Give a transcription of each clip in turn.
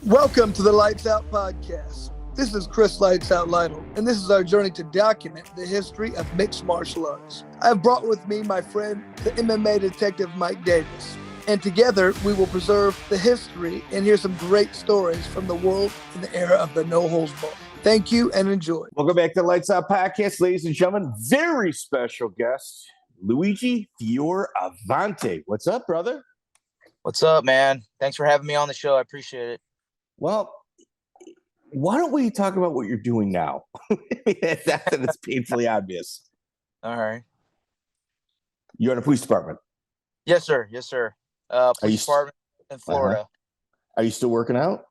Welcome to the Lights Out Podcast. This is Chris Lights Out Lytle, and this is our journey to document the history of mixed martial arts. I have brought with me my friend, the MMA detective Mike Davis, and together we will preserve the history and hear some great stories from the world in the era of the no-holds-barred. Thank you and enjoy. Welcome back to the Lights Out Podcast, ladies and gentlemen. Very special guest, Luigi Fioravante. What's up, brother? What's up, man? Thanks for having me on the show. I appreciate it. Well, why don't we talk about what you're doing now? That's painfully obvious. All right. You're in a police department? Yes, sir. Yes, sir. Police department in Florida. Are you still working out?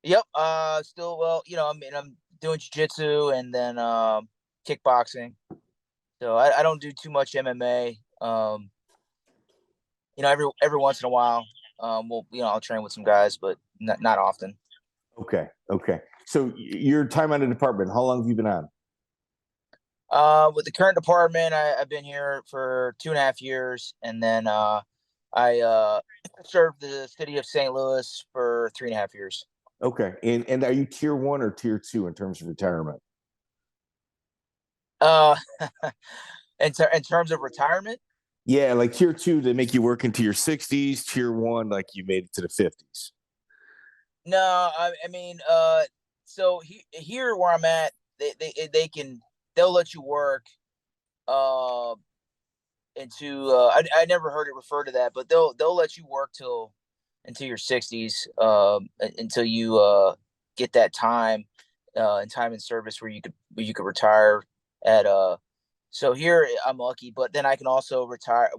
Yep. Still, well, I'm doing jiu-jitsu and then kickboxing. So I don't do too much MMA. Every once in a while, I'll train with some guys, but not often. Okay. So your time on the department, how long have you been on? With the current department, I've been here for 2.5 years, and then I served the city of St. Louis for 3.5 years. Okay. And are you tier 1 or tier 2 in terms of retirement? In terms of retirement? Yeah, like tier 2, they make you work into your 60s. Tier 1, like you made it to the 50s. No, I mean, so here where I'm at, they'll let you work into I never heard it referred to that, but they'll let you work until your 60s, until you get that time in service where you could retire at so here I'm lucky, but then I can also retire.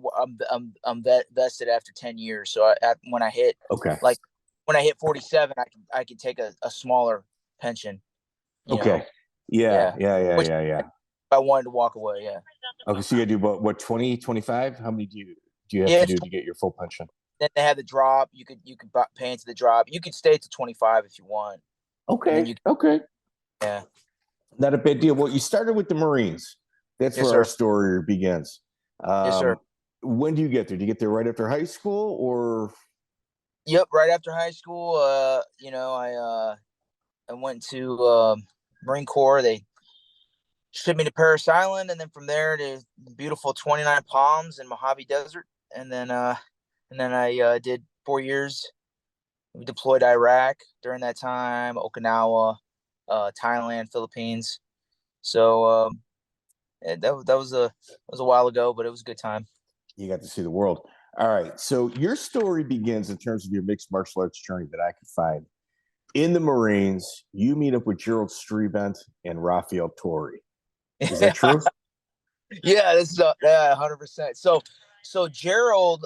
I'm vested after 10 years. So when I hit 47, I can take a smaller pension. Okay. Yeah. Which I wanted to walk away. Yeah. Okay. So you got to do what 20, 25? How many do you have to do to get your full pension? Then they have the drop. You could pay into the drop. You could stay to 25 if you want. Okay. Yeah. Not a big deal. Well, you started with the Marines. That's where our story begins. Yes, sir. When do you get there? Do you get there right after high school or? Yep, right after high school. I went to Marine Corps. They shipped me to Parris Island, and then from there to beautiful 29 Palms and Mojave Desert, and then I did 4 years. We deployed to Iraq during that time, Okinawa, Thailand, Philippines. So that was a while ago, but it was a good time. You got to see the world. All right. So your story begins in terms of your mixed martial arts journey that I could find. In the Marines, you meet up with Gerald Strebendt and Rafiel Torre. Is that true? Yeah, this is 100%. So Gerald,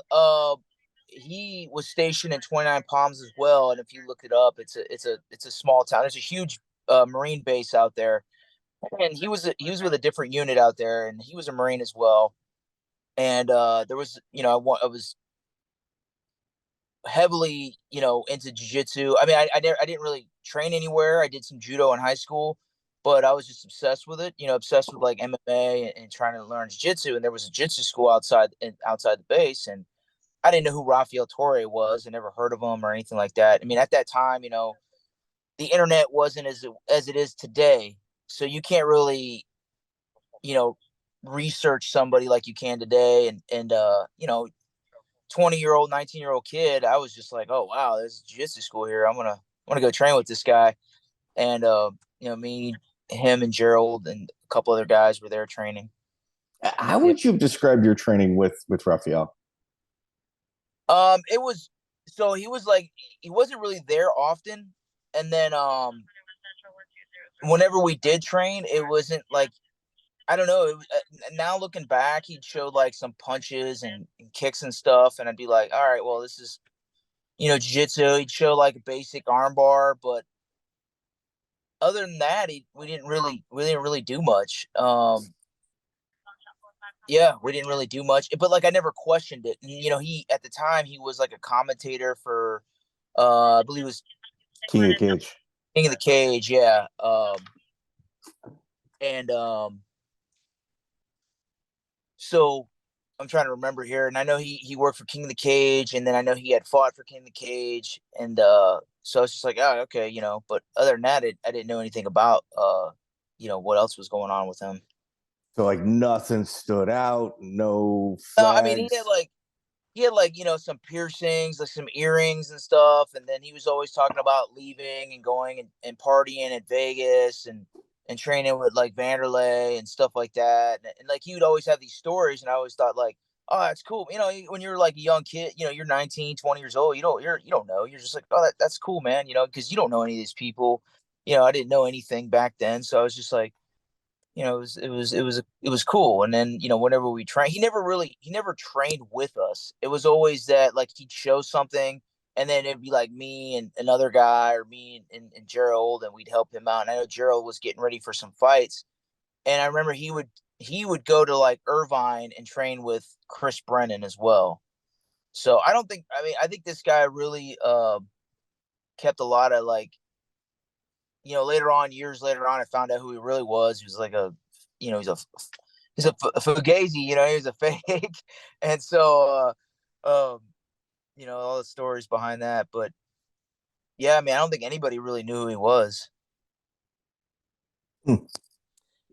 he was stationed in 29 Palms as well, and if you look it up, it's a small town. There's a huge Marine base out there, and he was with a different unit out there, and he was a Marine as well. And there was, I was heavily, into jiu-jitsu. I mean, I didn't really train anywhere. I did some judo in high school, but I was just obsessed with it, obsessed with like MMA and trying to learn jiu-jitsu. And there was a jiu-jitsu school outside the base, and I didn't know who Rafiel Torre was. I never heard of him or anything like that. I mean, at that time, the internet wasn't as it is today, so you can't really, research somebody like you can today. And 20-year-old, 19-year-old kid, I was just like, oh wow, there's a jiu-jitsu school here. I want to go train with this guy. And me, him, and Gerald and a couple other guys were there training. How would you describe your training with Rafiel? It was, so he was like, he wasn't really there often, and then whenever we did train, it wasn't like, I don't know. Now looking back, he'd show like some punches and kicks and stuff, and I'd be like, all right, well, this is, jiu-jitsu. He'd show like a basic armbar, but other than that, we didn't really do much. Yeah, we didn't really do much, but like I never questioned it. And, he at the time he was like a commentator for, I believe it was King of the Cage. King of the Cage, yeah. So I'm trying to remember here, and I know he worked for King of the Cage, and then I know he had fought for King of the Cage, and So it's just like, oh, okay, but other than that, I didn't know anything about, what else was going on with him. So like nothing stood out, no No, I mean, flags. he had like, some piercings, like some earrings and stuff. And then he was always talking about leaving and going and partying at Vegas and training with like Vanderlei and stuff like that. And like, he would always have these stories. And I always thought like, oh, that's cool. When you're like a young kid, you're 19, 20 years old, you don't know. You're just like, oh, that's cool, man. Cause you don't know any of these people. I didn't know anything back then. So I was just like, it was cool. And then, whenever we trained, he never trained with us. It was always that like he'd show something and then it'd be like me and another guy or me and Gerald, and we'd help him out. And I know Gerald was getting ready for some fights. And I remember he would go to like Irvine and train with Chris Brennan as well. So I think this guy really kept a lot of like, years later on, I found out who he really was. He was like he's a fugazi, he was a fake. And so, all the stories behind that. But yeah, I mean, I don't think anybody really knew who he was.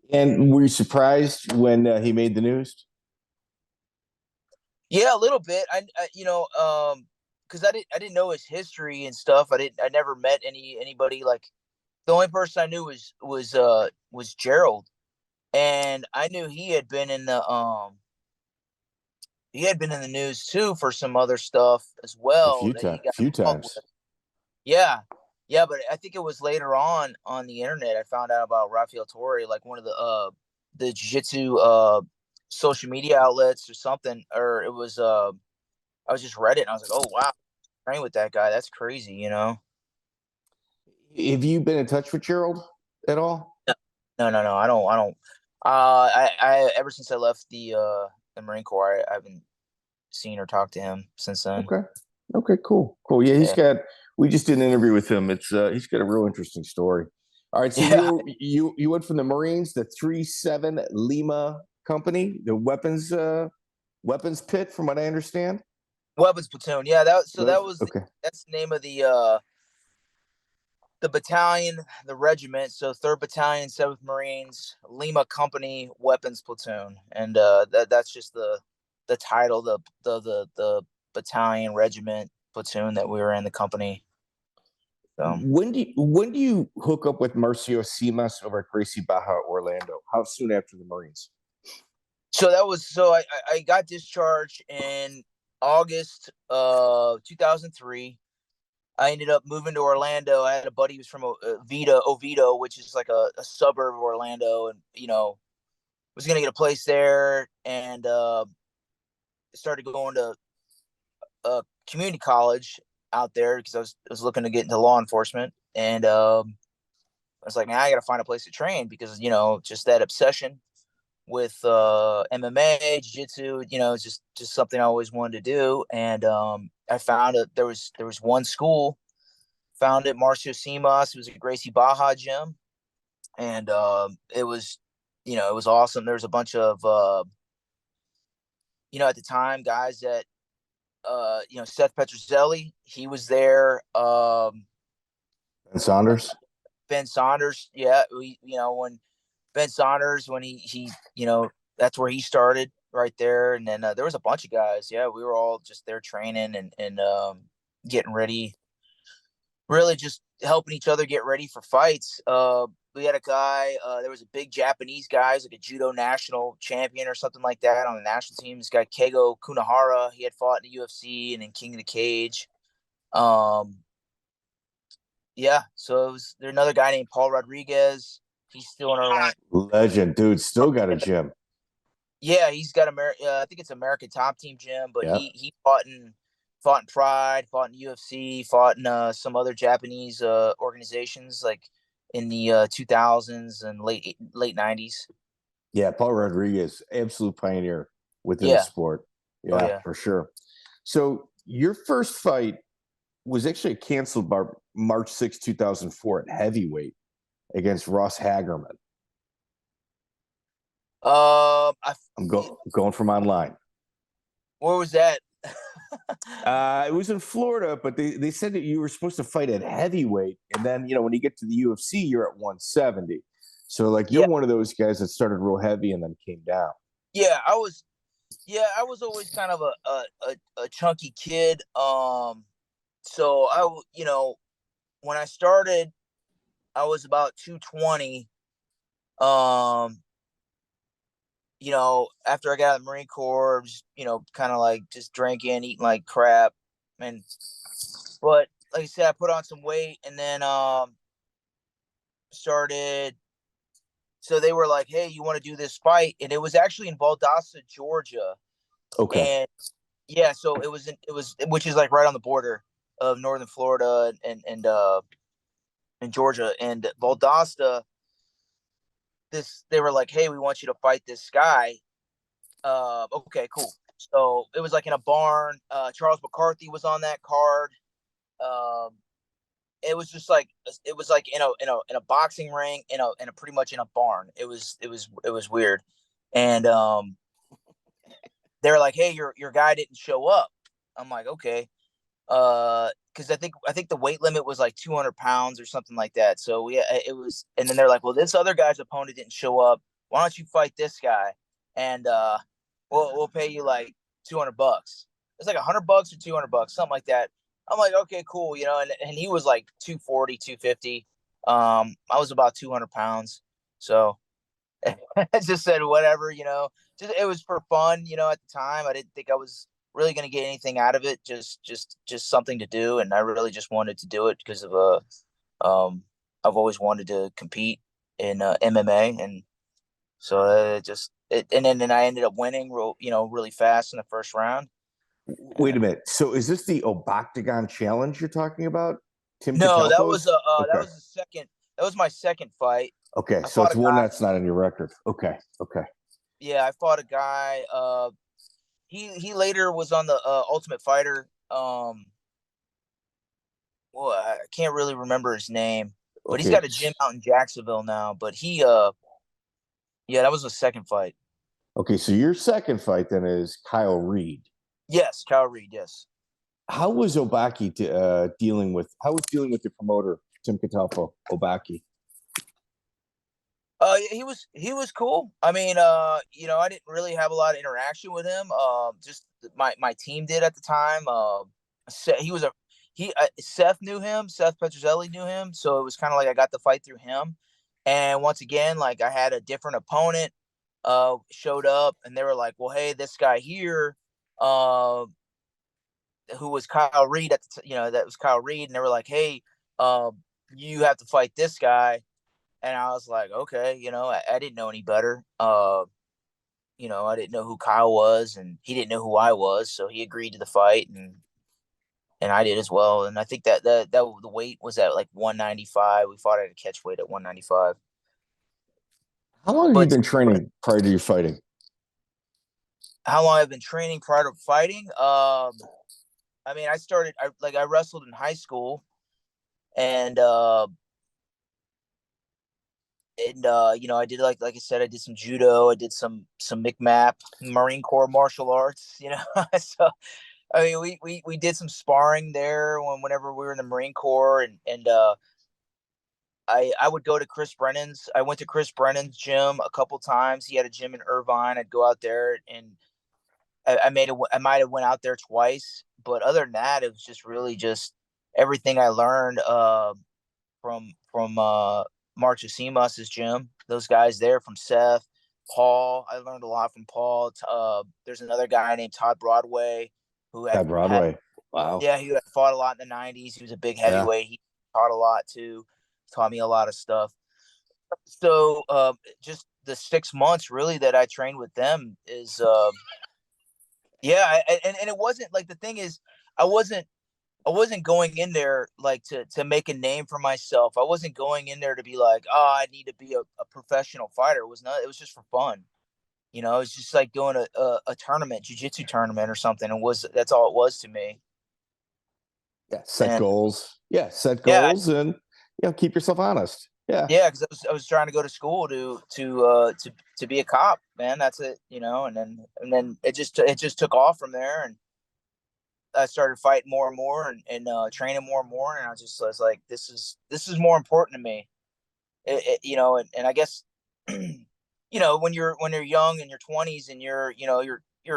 And were you surprised when he made the news? Yeah, a little bit. Because I didn't know his history and stuff. I never met anybody like. The only person I knew was Gerald, and I knew he had been in the news too for some other stuff as A well few that he times, got few involved times. with. Yeah, yeah, but I think it was later on the internet I found out about Rafiel Torre, like one of the jiu-jitsu social media outlets or something, or it was I was just read it and I was like, oh wow, train with that guy, that's crazy. Have you been in touch with Gerald at all? No. I don't. I ever since I left the Marine Corps, I haven't seen or talked to him since then. Okay. Okay, cool. Cool. Yeah, Yeah. we just did an interview with him. He's got a real interesting story. All right, so Yeah. you went from the Marines, the 3-7 Lima company, the weapons pit, from what I understand. Weapons platoon. Yeah, Okay. that's the name of the battalion, the regiment. So 3rd Battalion, 7th Marines, Lima Company Weapons Platoon. And that's just the title, the battalion, regiment, platoon that we were in, the company. So When do you hook up with Marcio Simas over at Gracie Baja Orlando? How soon after the Marines? I got discharged in August 2003. I ended up moving to Orlando. I had a buddy who was from Oviedo, which is like a suburb of Orlando, and was gonna get a place there, and started going to a community college out there because I was looking to get into law enforcement. And I was like, man, I got to find a place to train because just that obsession with MMA, jiu-jitsu, it's just something I always wanted to do. And I found there was one school, found it, Marcio Simas. It was a Gracie Baja gym, and it was awesome. There was a bunch of at the time, guys that Seth Petruzelli, he was there. And Saunders. Ben Saunders, yeah, when Ben Saunders, when he that's where he started right there. And then there was a bunch of guys. Yeah, we were all just there training and getting ready, really just helping each other get ready for fights. We had a guy, there was a big Japanese guy, like a judo national champion or something like that on the national team. This guy, Keigo Kunihara, he had fought in the UFC and in King of the Cage. Yeah, so there's another guy named Paul Rodriguez. He's still in Orlando. Legend, dude. Still got a gym. Yeah, he's got I think it's American Top Team gym, but yeah. he fought in Pride, fought in UFC, fought in some other Japanese organizations like in the 2000s and late 90s. Yeah, Paul Rodriguez, absolute pioneer within the sport. Yeah, for sure. So your first fight was actually canceled by March 6, 2004 at heavyweight against Ross Hagerman. I'm going from online. Where was that? It was in Florida, but they said that you were supposed to fight at heavyweight, and then when you get to the UFC, you're at 170. So like you're one of those guys that started real heavy and then came down. Yeah, I was always kind of a chunky kid. So when I started, I was about 220. After I got out of the Marine Corps, just, kind of like just drinking, eating like crap. But like I said, I put on some weight and then started. So they were like, "Hey, you want to do this fight?" And it was actually in Valdosta, Georgia. Okay. And yeah, so it was which is like right on the border of northern Florida and Georgia. And Valdosta, they were like, "Hey, we want you to fight this guy." Okay, cool. So it was like in a barn. Charles McCarthy was on that card. It was just like in a boxing ring in a pretty much in a barn. It was weird. And they're like, "Hey, your guy didn't show up." I'm like, "Okay." Because I think the weight limit was like 200 pounds or something like that. So it was, and then they're like, "Well, this other guy's opponent didn't show up. Why don't you fight this guy? And we'll pay you like $200. It's like $100 or $200, something like that." I'm like, "Okay, cool," and he was like 240, 250. I was about 200 pounds, so I just said whatever, Just it was for fun, at the time. I didn't think I was really going to get anything out of it. Just something to do, and I really just wanted to do it because of I've always wanted to compete in MMA, and so and then I ended up winning, really fast in the first round. Wait a minute. So is this the Oboctagon challenge you're talking about? Tim No, that Catalpo's? was that was the second. That was my second fight. Okay, I so fought it's a one guy. that's not on your record. Okay. Yeah, I fought a guy. He later was on the Ultimate Fighter. Well, I can't really remember his name, but he's Okay. got a gym out in Jacksonville now. But yeah, that was the second fight. Okay, so your second fight then is Kyle Reid. Yes, Kyle Reid. Yes. How was Obaki dealing with your promoter Tim Catalpo? Obaki. He was cool. I mean, I didn't really have a lot of interaction with him. Just my team did at the time. Seth knew him. Seth Petruzelli knew him. So it was kind of like I got the fight through him. And once again, like I had a different opponent showed up, and they were like, "Well, hey, this guy here, who was Kyle Reid that was Kyle Reid," and they were like, "Hey, you have to fight this guy." And I was like, "Okay," I didn't know any better. I didn't know who Kyle was, and he didn't know who I was, so he agreed to the fight, and I did as well. And I think that the weight was at like 195. We fought at a catch weight at 195. How long have you been training prior to your fighting? How long I've been training prior to fighting? I mean, I wrestled in high school, and I did like I said, I did some judo, I did some McMap, Marine Corps martial arts, So I mean, we did some sparring there whenever we were in the Marine Corps, and I would go to Chris Brennan's. I went to Chris Brennan's gym a couple times. He had a gym in Irvine. I'd go out there, and I might have went out there twice, but other than that, it was just really just everything I learned from Marcio Simas' gym. Those guys there, from Seth, Paul. I learned a lot from Paul. There's another guy named Todd Broadway who had Broadway. Wow. Yeah, he had fought a lot in the 90s. He was a big heavyweight. Yeah. He taught a lot too. Taught me a lot of stuff. So just the 6 months really that I trained with them is yeah, and it wasn't like, the thing is, I wasn't going in there like to make a name for myself. I wasn't going in there to be like, "Oh, I need to be a professional fighter." It was just for fun. It's just like doing a tournament, jiu-jitsu tournament or something. That's all it was to me. Yeah, set goals. Yeah, set Yeah, goals, and keep yourself honest. Yeah. Yeah, because I was trying to go to school to be a cop, man. That's it, and then it just took off from there, and I started fighting more and more and training more and more. And I was like, this is more important to me. And I guess, when you're young in your 20s and you're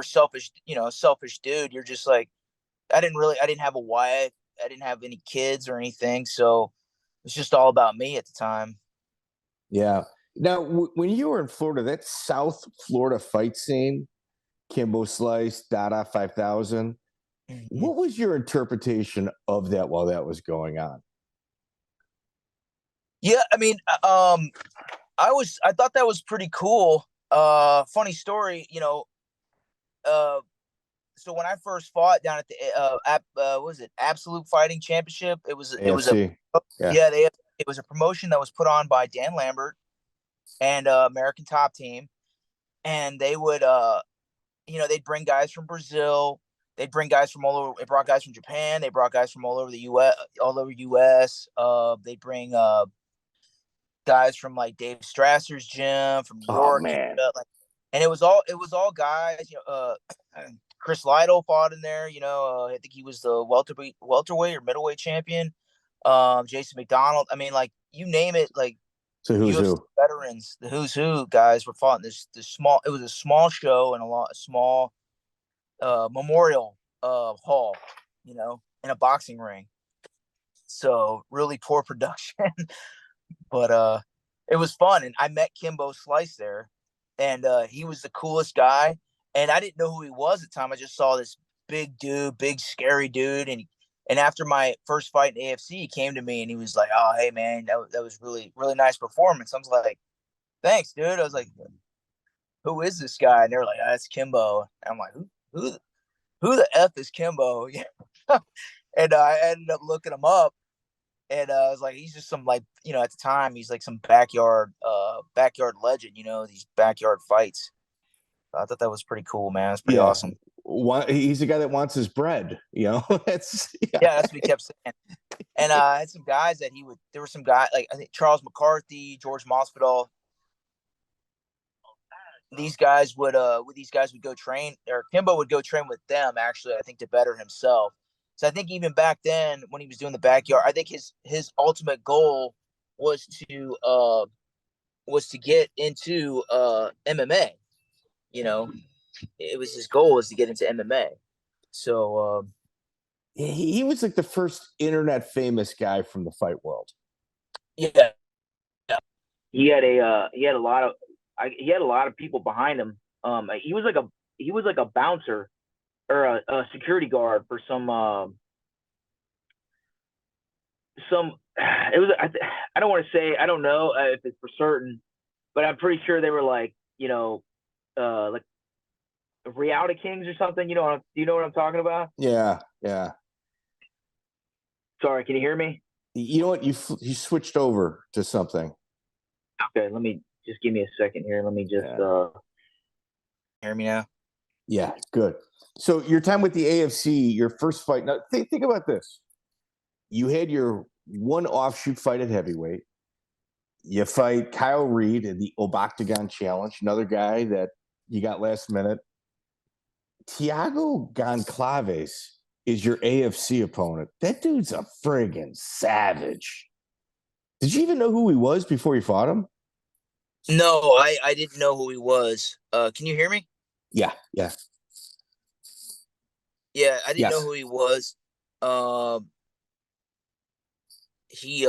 selfish dude, you're just like, I didn't have a wife. I didn't have any kids or anything. So it's just all about me at the time. Yeah. Now, when you were in Florida, that South Florida fight scene, Kimbo Slice, Dada 5000, what was your interpretation of that while that was going on? Yeah, I mean, I thought that was pretty cool. Funny story, so when I first fought down at the what was it, Absolute Fighting Championship? It was AFC. it was a promotion that was put on by Dan Lambert and American Top Team, and they would they'd bring guys from Brazil, they'd bring guys from all over. They brought guys from Japan, they brought guys from all over the US. They'd bring guys from like Dave Strasser's gym from New York, man. And it was all guys. Chris Lytle fought in there. I think he was the welterweight or middleweight champion. Jason McDonald. I mean, like, you name it, like, so who's UFC who? veterans, the who's who guys were fought in this small. It was a small show and a small memorial hall, in a boxing ring. So really poor production, but it was fun. And I met Kimbo Slice there, and he was the coolest guy. And I didn't know who he was at the time. I just saw this big dude, big scary dude, and after my first fight in AFC, he came to me and he was like, "Oh, hey man, that was really, really nice performance." I was like, "Thanks, dude." I was like, "Who is this guy?" And they were like, "Oh, that's Kimbo." And I'm like, "Who the F is Kimbo?" And I ended up looking him up, and I was like, he's just some, like, at the time, he's like some backyard legend, these backyard fights. I thought that was pretty cool, man. It's pretty awesome. He's the guy that wants his bread, that's what he kept saying. And I had some guys that there were some guys, like, I think Charles McCarthy, George Masvidal. These guys would go train, or Kimbo would go train with them, actually, I think, to better himself. So I think even back then when he was doing the backyard, I think his ultimate goal was to get into MMA. It was his goal was to get into MMA. So he was like the first internet famous guy from the fight world. Yeah. He had a lot of people behind him. He was like a bouncer or a security guard for some it was, I don't want to say, I don't know if it's for certain, but I'm pretty sure they were like, like Reality Kings or something. Do you know what I'm talking about? Yeah. Sorry, can you hear me? You know what? You switched over to something. Okay, let me just give me a second here. Let me just hear me now. Yeah, good. So your time with the AFC, your first fight. Now think about this. You had your one offshoot fight at heavyweight. You fight Kyle Reid in the Oboctagon Challenge, another guy that you got last minute. Thiago Goncalves is your AFC opponent. That dude's a friggin' savage. Did you even know who he was before you fought him? No, I didn't know who he was. Can you hear me? Yeah. Yeah, I didn't know who he was. He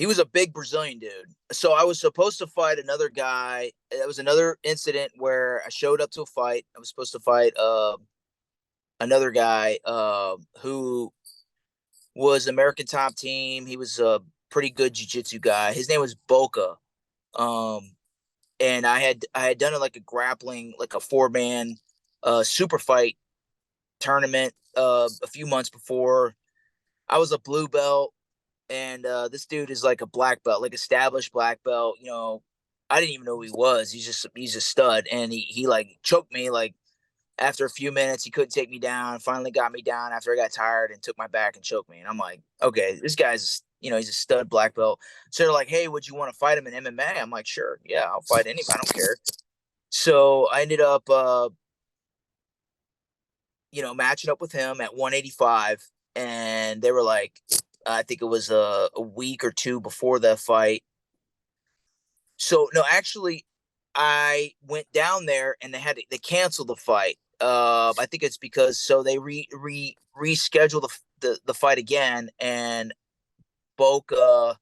was a big Brazilian dude. So I was supposed to fight another guy. That was another incident where I showed up to a fight. I was supposed to fight another guy who was American Top Team. He was a pretty good jiu-jitsu guy. His name was Boca. And I had done it like a grappling, like a 4-man super fight tournament a few months before. I was a blue belt, and this dude is like a black belt, like established black belt. I didn't even know who he was. He's a stud, and he like choked me like after a few minutes. He couldn't take me down. Finally got me down after I got tired and took my back and choked me. And I'm like, okay, this guy's he's a stud black belt. So they're like, hey, would you want to fight him in MMA? I'm like, sure, yeah, I'll fight anybody. I don't care. So I ended up matching up with him at 185, and they were like, I think it was a week or two before the fight. So no, actually, I went down there and they canceled the fight. I think it's because they rescheduled the fight again, and Boca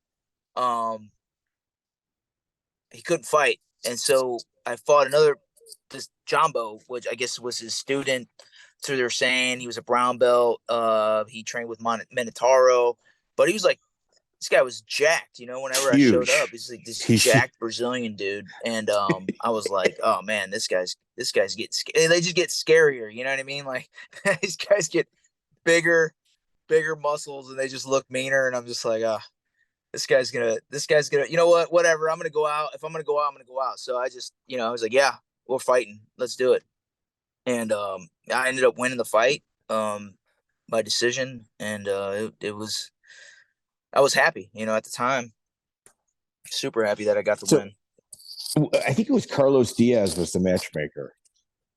he couldn't fight, and so I fought this Jumbo, which I guess was his student. So they're saying he was a brown belt. He trained with Minotauro, but he was like, this guy was jacked. Whenever I showed up, he's like this jacked Brazilian dude, and I was like, oh man, this guy's getting. They just get scarier. You know what I mean? Like these guys get bigger muscles, and they just look meaner. And I'm just like, this guy's gonna. You know what? Whatever. I'm gonna go out. If I'm gonna go out, I'm gonna go out. So I just, I was like, yeah, we're fighting. Let's do it. And I ended up winning the fight by decision, and it was. I was happy, at the time. Super happy that I got the win. I think it was Carlos Diaz was the matchmaker.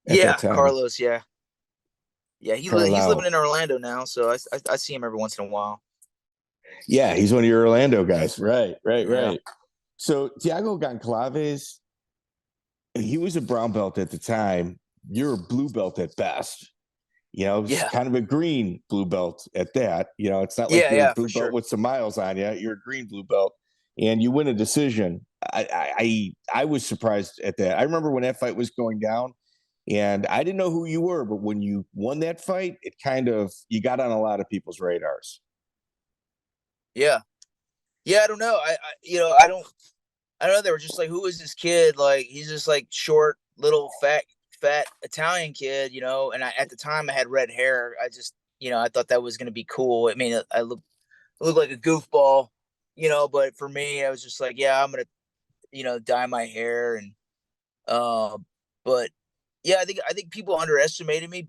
Yeah, Carlos. Yeah, he's living in Orlando now, so I see him every once in a while. Yeah, he's one of your Orlando guys. Right. So Thiago Goncalves, he was a brown belt at the time. You're a blue belt at best. Kind of a green blue belt at that. It's not like you're a blue belt with some miles on you. You're a green blue belt, and you win a decision. I was surprised at that. I remember when that fight was going down, and I didn't know who you were, but when you won that fight, it kind of you got on a lot of people's radars. Yeah, I don't know. I don't know. They were just like, who is this kid? Like he's just like short, little, fat Italian kid, and at the time I had red hair. I just, I thought that was going to be cool. I mean, I look like a goofball, but for me, I was just like, yeah, I'm going to, dye my hair. And, but yeah, I think people underestimated me,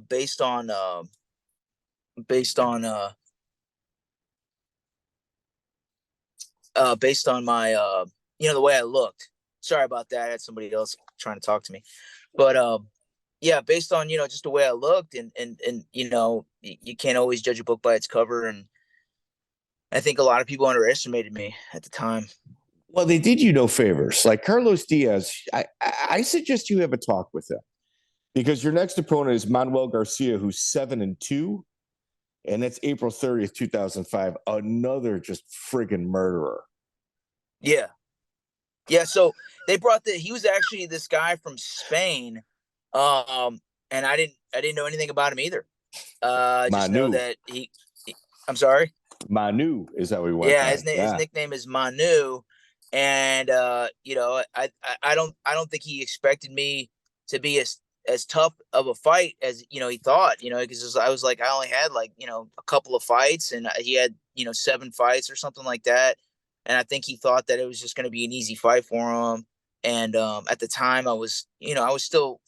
based on my, the way I looked. Sorry about that. I had somebody else trying to talk to me, but yeah, based on just the way I looked, and you can't always judge a book by its cover, and I think a lot of people underestimated me at the time. Well, they did you no favors. Like Carlos Diaz, I suggest you have a talk with him, because your next opponent is Manuel García, who's 7-2, and that's April 30th, 2005. Another just friggin' murderer. Yeah, so they brought he was actually this guy from Spain, and I didn't know anything about him either. Just know that I'm sorry? Manu is how he went. Yeah, his nickname is Manu, and I don't think he expected me to be as tough of a fight as he thought, because I was like, I only had like a couple of fights, and he had 7 fights or something like that. And I think he thought that it was just going to be an easy fight for him. And at the time, I was still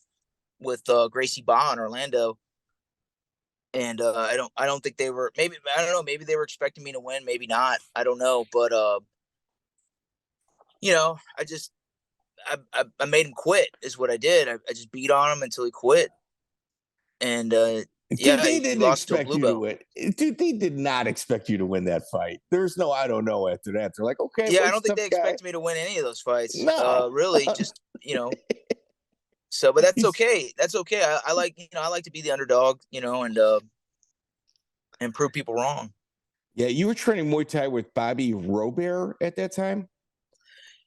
with Gracie Barra in Orlando, and I don't think they were. Maybe I don't know. Maybe they were expecting me to win. Maybe not. I don't know. But I made him quit. Is what I did. I just beat on him until he quit. And Dude, they didn't expect you to win. Dude, they did not expect you to win that fight. There's no, I don't know after that. They're like, okay. Yeah, I don't think they expected me to win any of those fights. No. Really, just, So, but that's okay. That's okay. I like to be the underdog, and prove people wrong. Yeah, you were training Muay Thai with Bobby Robaire at that time?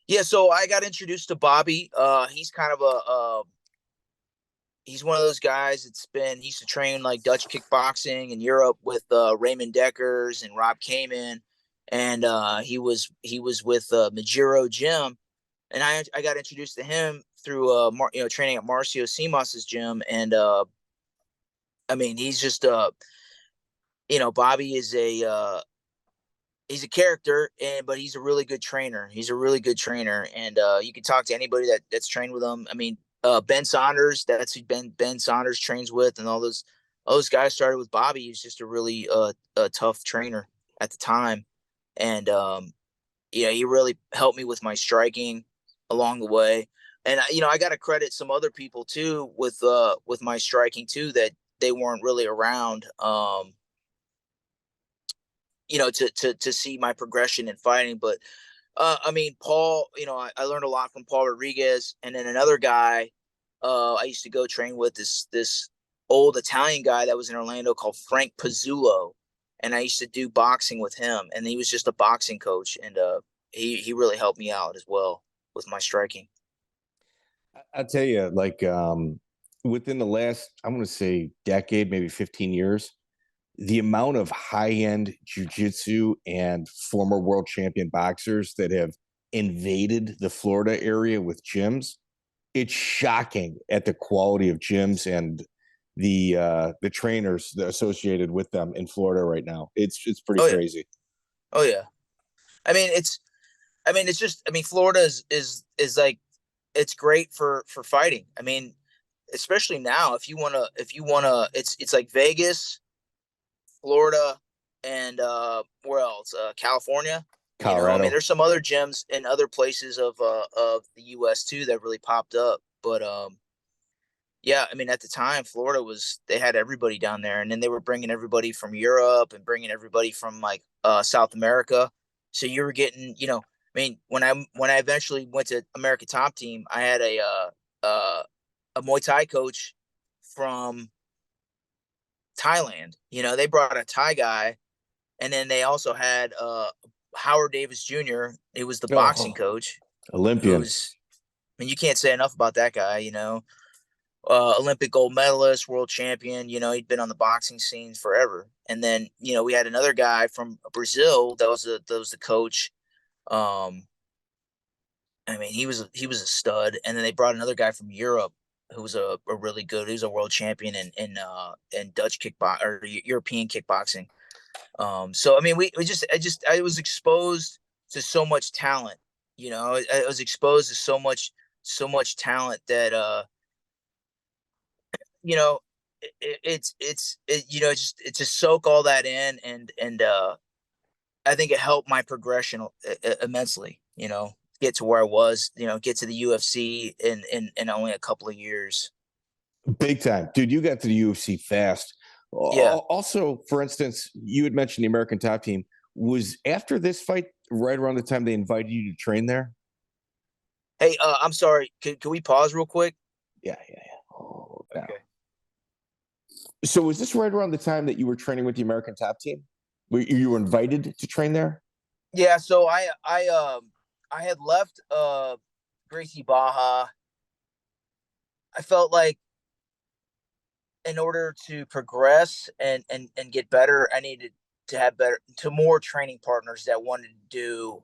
Yeah, so I got introduced to Bobby. He's kind of he's one of those guys he used to train like Dutch kickboxing in Europe with Raymond Deckers and Rob Kamen, and he was with Majiro Gym, and I got introduced to him through training at Marcio Simas's gym, and I mean, he's just Bobby is he's a character, but he's a really good trainer. And you can talk to anybody that's trained with him. I mean, Ben Saunders, that's who Ben Saunders trains with, and all those guys started with Bobby. He was just a really a tough trainer at the time, and he really helped me with my striking along the way. And I got to credit some other people too with my striking too, that they weren't really around, to see my progression in fighting. But I mean, Paul, I learned a lot from Paul Rodriguez, and then another guy I used to go train with, this old Italian guy that was in Orlando called Frank Pizzullo, and I used to do boxing with him, and he was just a boxing coach, and he really helped me out as well with my striking. I'll tell you, like, within the last, I'm going to say decade, maybe 15 years, the amount of high-end jiu-jitsu and former world champion boxers that have invaded the Florida area with gyms, it's shocking at the quality of gyms and the trainers associated with them in Florida right now. It's pretty crazy. Oh yeah. I mean, it's just, Florida is like, it's great for fighting. I mean, especially now, if you wanna, it's like Vegas, Florida, and where else? California. Colorado. There's some other gyms in other places of the U.S. too that really popped up. But yeah, at the time, Florida they had everybody down there, and then they were bringing everybody from Europe and bringing everybody from like South America. So you were getting, when I eventually went to American Top Team, I had a Muay Thai coach from Thailand. They brought a Thai guy, and then they also had Howard Davis Jr. He was the boxing coach. Olympian. You can't say enough about that guy. Olympic gold medalist, world champion. He'd been on the boxing scene forever. And then we had another guy from Brazil that was the coach. He was a stud. And then they brought another guy from Europe who was a really good. He was a world champion in Dutch kickboxing or European kickboxing. So I was exposed to so much talent. I was exposed to so much talent that it's to soak all that in, and I think it helped my progression immensely. Get to where I was. Get to the UFC in only a couple of years. Big time, dude. You got to the UFC fast. Yeah. Also, for instance, you had mentioned the American Top Team. Was after this fight right around the time they invited you to train there? Hey, I'm sorry. Can we pause real quick? Yeah. Oh, okay. No. So was this right around the time that you were training with the American Top Team? You were invited to train there? Yeah. So I had left Gracie Baja. I felt like in order to progress and get better, I needed to have more training partners that wanted to do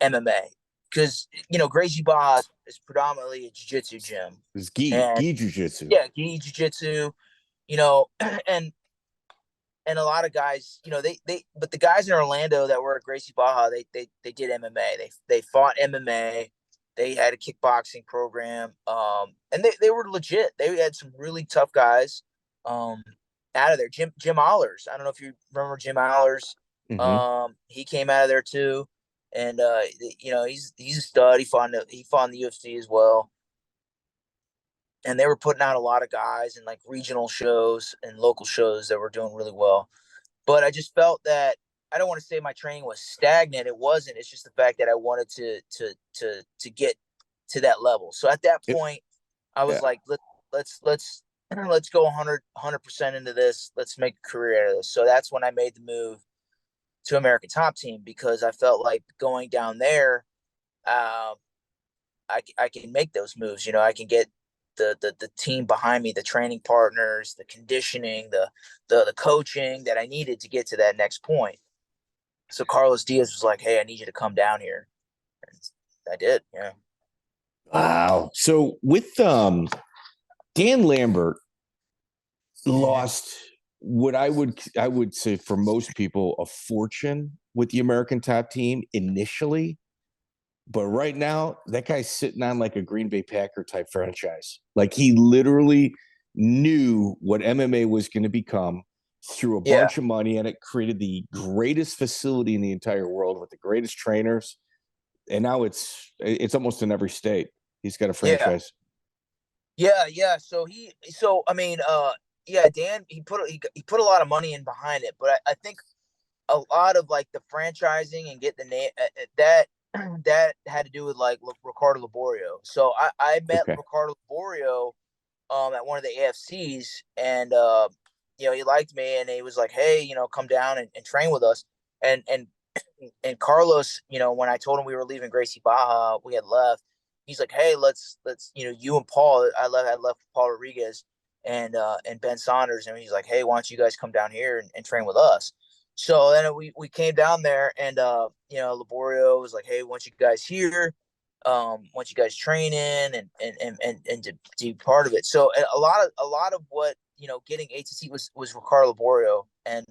MMA. Because, Gracie Baja is predominantly a jiu-jitsu gym. It's gi jiu-jitsu. Yeah, gi jiu-jitsu, and a lot of guys, but the guys in Orlando that were at Gracie Baja, they did MMA. They fought MMA. They had a kickboxing program. And they were legit. They had some really tough guys out of there. Jim Allers. I don't know if you remember Jim Allers. Mm-hmm. He came out of there too. And he's a stud. He fought in the UFC as well. And they were putting out a lot of guys in like regional shows and local shows that were doing really well. But I just felt that I don't want to say my training was stagnant. It wasn't. It's just the fact that I wanted to get to that level. So at that point, I was like, let's go 100% into this. Let's make a career out of this. So that's when I made the move to American Top Team, because I felt like going down there, I can make those moves. I can get the team behind me, the training partners, the conditioning, the coaching that I needed to get to that next point. So Carlos Diaz was like, "Hey, I need you to come down here." And I did. Yeah. Wow. So with Dan Lambert lost what I would say for most people a fortune with the American Top Team initially. But right now, that guy's sitting on like a Green Bay Packer type franchise. Like he literally knew what MMA was going to become, threw a bunch of money at it, created the greatest facility in the entire world with the greatest trainers. And now it's almost in every state. He's got a Yeah. franchise. Yeah. Dan, he put a lot of money in behind it, but I think a lot of like the franchising and get the name that had to do with like Ricardo Liborio. So I met Ricardo Liborio at one of the AFCs, and he liked me, and he was like, hey, come down and train with us. And Carlos, when I told him we were leaving Gracie Baja, we had left. He's like, hey, let's you and Paul. I left with Paul Rodriguez and Ben Saunders, and he's like, hey, why don't you guys come down here and train with us? So then we came down there, and Liborio was like, hey, once you guys here, once you guys training and to be part of it. So a lot of what getting ATC was Ricardo Liborio, and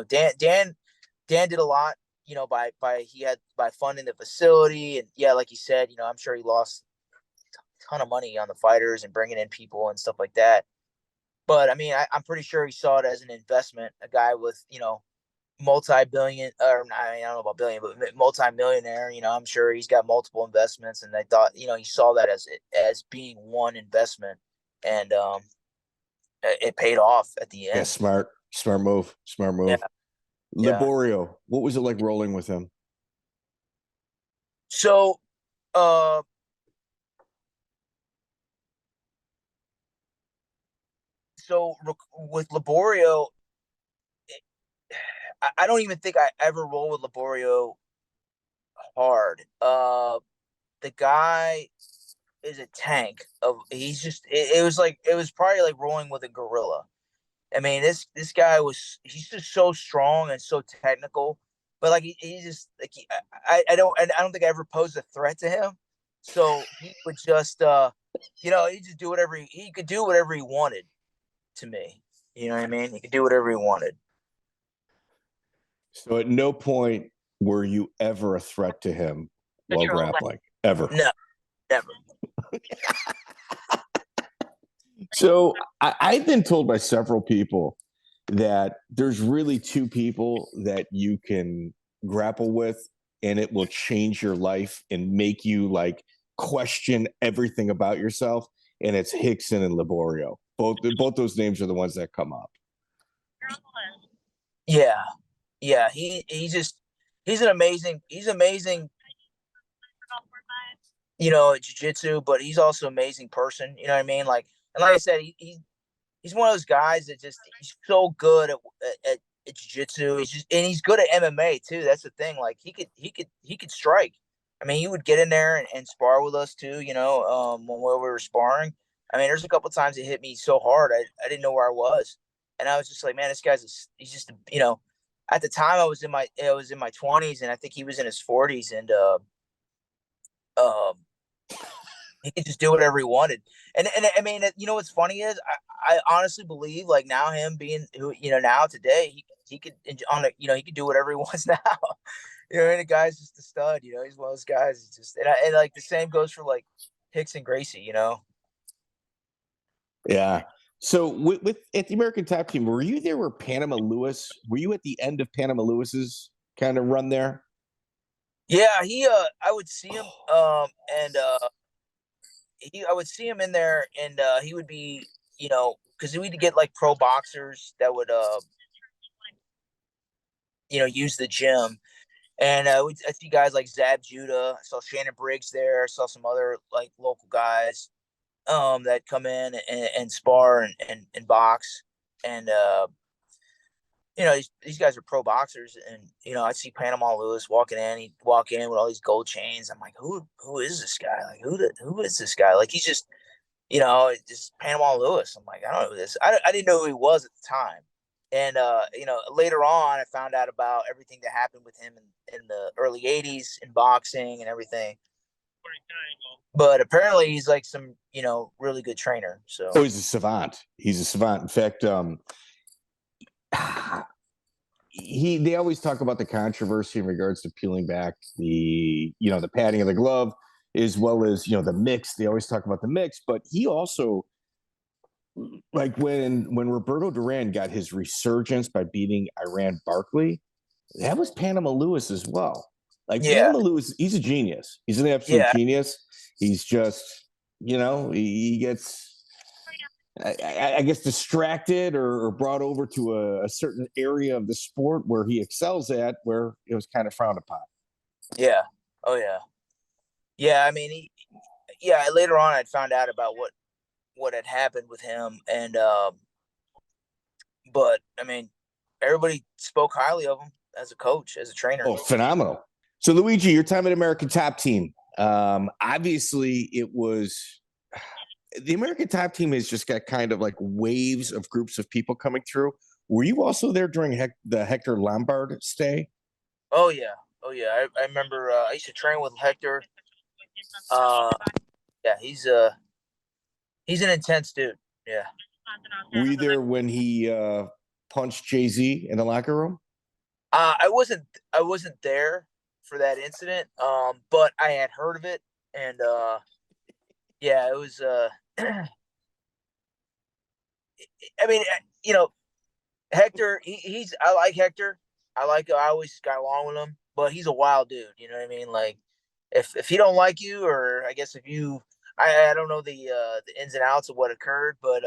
Dan did a lot, by funding the facility, and like you said, I'm sure he lost a ton of money on the fighters and bringing in people and stuff like that. But I mean, I'm pretty sure he saw it as an investment. A guy with multi-billion, or I don't know about billion, but multi-millionaire. I'm sure he's got multiple investments, and they thought he saw that as being one investment, and it paid off at the end. Yeah, smart move. Yeah. Liborio, what was it like rolling with him? So, with Liborio, I don't even think I ever rolled with Liborio hard. The guy is a tank. He's just. It was probably like rolling with a gorilla. I mean, this guy he's just so strong and so technical, but like he just like I don't think I ever posed a threat to him. So he would just he just do whatever he could do whatever he wanted to me. You know what I mean? He could do whatever he wanted. So at no point were you ever a threat to him while grappling? Ever? No, never. So I've been told by several people that there's really two people that you can grapple with, and it will change your life and make you like question everything about yourself. And it's Rickson and Liborio. Both those names are the ones that come up. Yeah. He's amazing, jiu-jitsu, but he's also an amazing person. You know what I mean? Like, and like I said, he's one of those guys that he's so good at jiu-jitsu. He's good at MMA too. That's the thing. Like he could strike. I mean, he would get in there and spar with us too. When we were sparring. I mean, there's a couple times it hit me so hard I didn't know where I was, and I was just like, man, this guy's he's just At the time, I was in my 20s, and I think he was in his 40s, and he could just do whatever he wanted. And I mean, what's funny is I honestly believe like now him being who now today he could he could do whatever he wants now. And the guy's just a stud. He's one of those guys. It's just and like the same goes for like Hicks and Gracie. Yeah. So with at the American Top Team, were you there where Panama Lewis? Were you at the end of Panama Lewis's kind of run there? Yeah, I would see him and I would see him in there, and he would be because we'd get like pro boxers that would use the gym, and I see guys like Zab Judah. I saw Shannon Briggs there. I saw some other like local guys that come in and spar and box, and these guys are pro boxers, and I see Panama Lewis walking in. He'd walk in with all these gold chains. I'm like, who is this guy? Like, who is this guy? Like, he's just just Panama Lewis. I'm like, I don't know who this. I didn't know who he was at the time, and later on I found out about everything that happened with him in the early '80s in boxing and everything. But apparently he's like some, really good trainer. So he's a savant. He's a savant. In fact, they always talk about the controversy in regards to peeling back the padding of the glove, as well as the mix. They always talk about the mix, but he also, like when Roberto Duran got his resurgence by beating Iran Barkley, that was Panama Lewis as well. Like Yeah. Panama Lewis, he's a genius. He's an absolute genius. He's just, he gets, I guess, distracted or brought over to a certain area of the sport where he excels at, where it was kind of frowned upon. Yeah. Oh yeah. Yeah. I mean, later on I'd found out about what had happened with him. And, but I mean, everybody spoke highly of him as a coach, as a trainer. Oh, phenomenal. So Luigi, your time at American Top Team. Obviously it was, the American Top Team has just got kind of like waves of groups of people coming through. Were you also there during the Hector Lombard stay? Oh yeah. I remember I used to train with Hector. Yeah, he's an intense dude. Yeah. Were you there when he punched Jay-Z in the locker room? I wasn't there for that incident. But I had heard of it, and yeah, it was. I mean, Hector. He's. I like Hector. I always got along with him, but he's a wild dude. You know what I mean? Like, if he don't like you, or I guess if you, I don't know the ins and outs of what occurred, but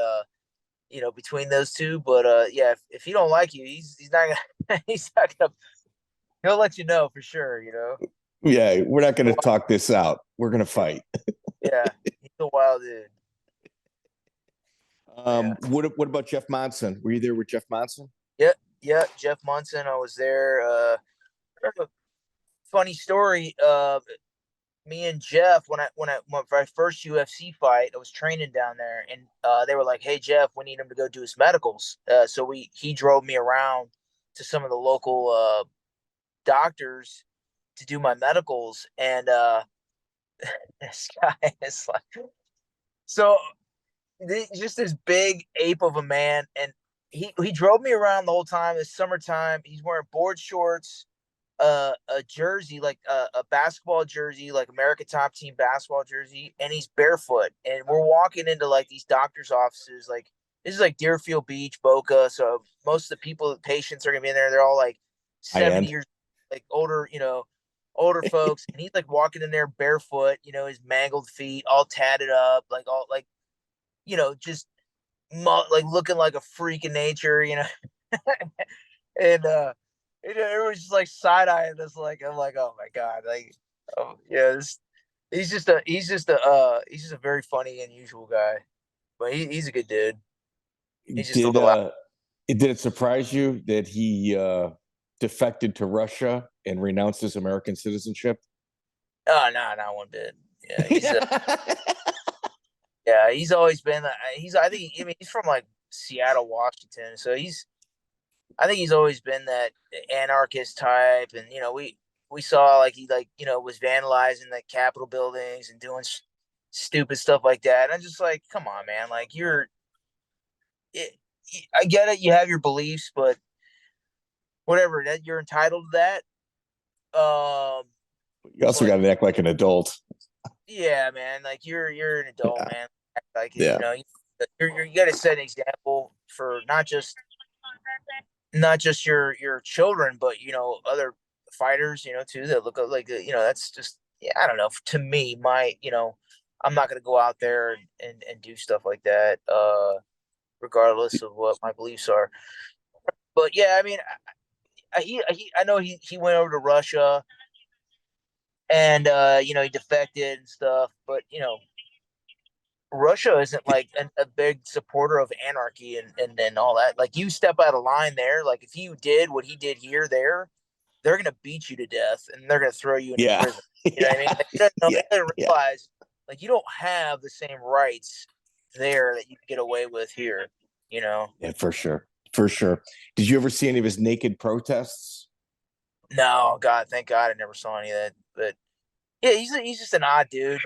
between those two. But yeah, if he don't like you, he's not gonna he's not gonna he'll let you know for sure. Yeah, we're not going to talk this out. We're going to fight. Yeah, he's a wild dude. What about Jeff Monson? Were you there with Jeff Monson? Yeah, Jeff Monson. I was there. Funny story. Me and Jeff, when I went for my first UFC fight, I was training down there, and they were like, "Hey Jeff, we need him to go do his medicals." So he drove me around to some of the local doctors to do my medicals, and this guy is like, so just this big ape of a man, and he drove me around the whole time. It's summertime. He's wearing board shorts, a jersey, like a basketball jersey, like American Top Team basketball jersey, and he's barefoot. And we're walking into like these doctors' offices. Like, this is like Deerfield Beach, Boca. So most of the people, the patients are gonna be in there. They're all like 70 years, like older folks. And he's like walking in there barefoot, his mangled feet, all tatted up, like all like, just like looking like a freak of nature, and everyone's just like side eyeing us. Like, I'm like, oh my god, like, oh yeah, he's just a very funny, unusual guy, but he's a good dude. He's just a little. Did it surprise you that he defected to Russia and renounced his American citizenship? Oh no, not one bit. Yeah, he's yeah, he's always been. I mean, he's from like Seattle, Washington, so I think he's always been that anarchist type, and we saw like he was vandalizing the Capitol buildings and doing stupid stuff like that. And I'm just like, come on, man! Like I get it, you have your beliefs, but whatever, that you're entitled to that. You also got to act like an adult. Yeah, man. Like you're an adult, man. Like you got to set an example for not just your children, but other fighters, too, that look like that's just, yeah, I don't know. To me, I'm not gonna go out there and do stuff like that, regardless of what my beliefs are. But yeah, I mean, I know he went over to Russia, and he defected and stuff, but Russia isn't like a big supporter of anarchy and all that. Like, you step out of line there. Like, if you did what he did here, they're gonna beat you to death and they're gonna throw you into prison. You know what I mean? Like, they don't realize like you don't have the same rights there that you can get away with here. Yeah, for sure. Did you ever see any of his naked protests? No, God, thank God I never saw any of that. But yeah, he's just an odd dude.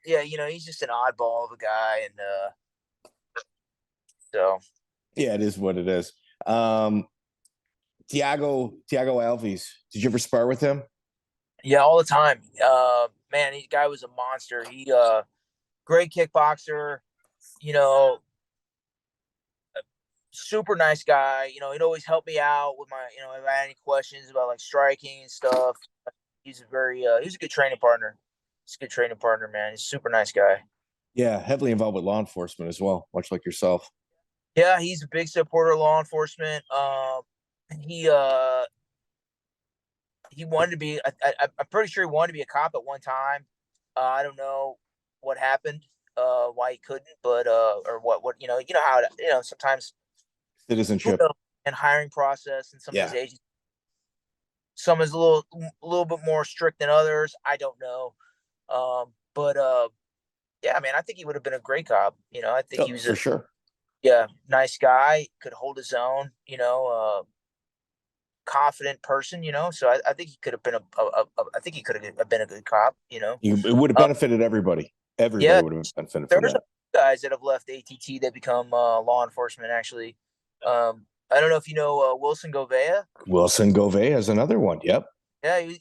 Yeah, he's just an oddball of a guy, and so yeah, it is what it is. Thiago Alves, did you ever spar with him? Yeah, all the time. Man, the guy was a monster. He great kickboxer, super nice guy. He'd always help me out with my, if I had any questions about like striking and stuff. he's a good training partner. He's a good training partner, man. He's a super nice guy. Yeah, heavily involved with law enforcement as well, much like yourself. Yeah, he's a big supporter of law enforcement. He wanted to be. I'm pretty sure he wanted to be a cop at one time. I don't know what happened, why he couldn't, but or what how sometimes Citizenship and hiring process and some of Yeah. these agencies. Some is a little bit more strict than others. I don't know, but yeah, man, I think he would have been a great cop. I think he was for sure. nice guy, could hold his own. Confident person. So I think he could have been I think he could have been a good cop. It would have benefited everybody. Everybody Yeah, would have benefited from there's that. guys that have left ATT that become law enforcement. Actually, I don't know if you know Wilson Govea. Wilson Govea is another one. Yep. Yeah, he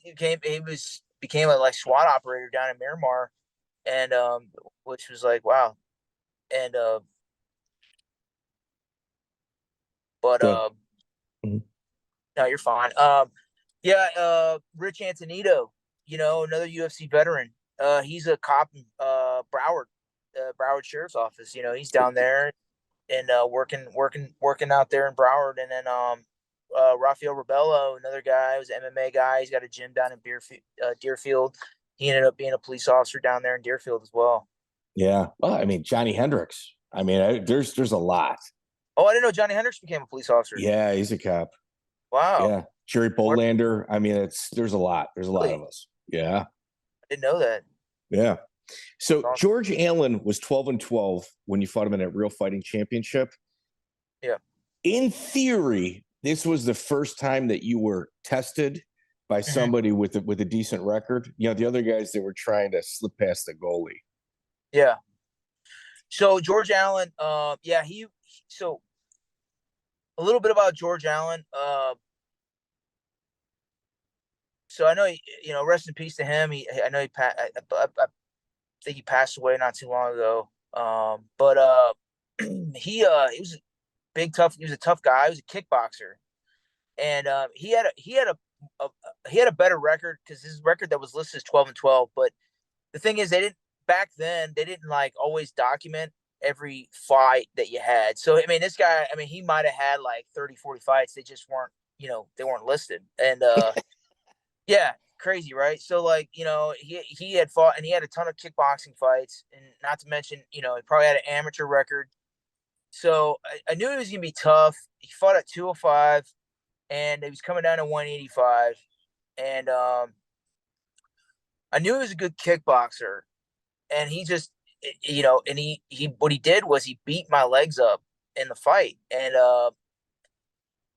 became a like SWAT operator down in Miramar, and which was like wow, and but Mhm. no, you're fine. Yeah, Rich Antonito, another UFC veteran. He's a cop in Broward Sheriff's Office. He's down there and working out there in Broward. And then Rafael Rebello, another guy, who's an MMA guy. He's got a gym down in Deerfield. He ended up being a police officer down there in Deerfield as well. Yeah. Well, I mean, Johnny Hendricks. I mean, there's a lot. Oh, I didn't know Johnny Hendricks became a police officer. Yeah, he's a cop. Wow. Yeah. Jerry Bolander. I mean, there's a lot. There's a lot of us. Yeah. I didn't know that. Yeah. So awesome. George Allen was 12-12 when you fought him in that Real Fighting Championship. Yeah. In theory, this was the first time that you were tested by somebody with a decent record. The other guys, they were trying to slip past the goalie. Yeah. So George Allen, so a little bit about George Allen. So I know rest in peace to him. I know I think he passed away not too long ago. But he was he was a tough guy. He was a kickboxer, and he had a better record because his record that was listed is 12-12. But the thing is, back then they didn't like always document every fight that you had. So I mean, this guy, he might have had like 30-40 fights. They just weren't, they weren't listed. And yeah, crazy, right? So like, he had fought and he had a ton of kickboxing fights, and not to mention, he probably had an amateur record. So I knew he was gonna be tough. He fought at 205, and he was coming down to 185, and I knew he was a good kickboxer, and he just, and he what he did was he beat my legs up in the fight, and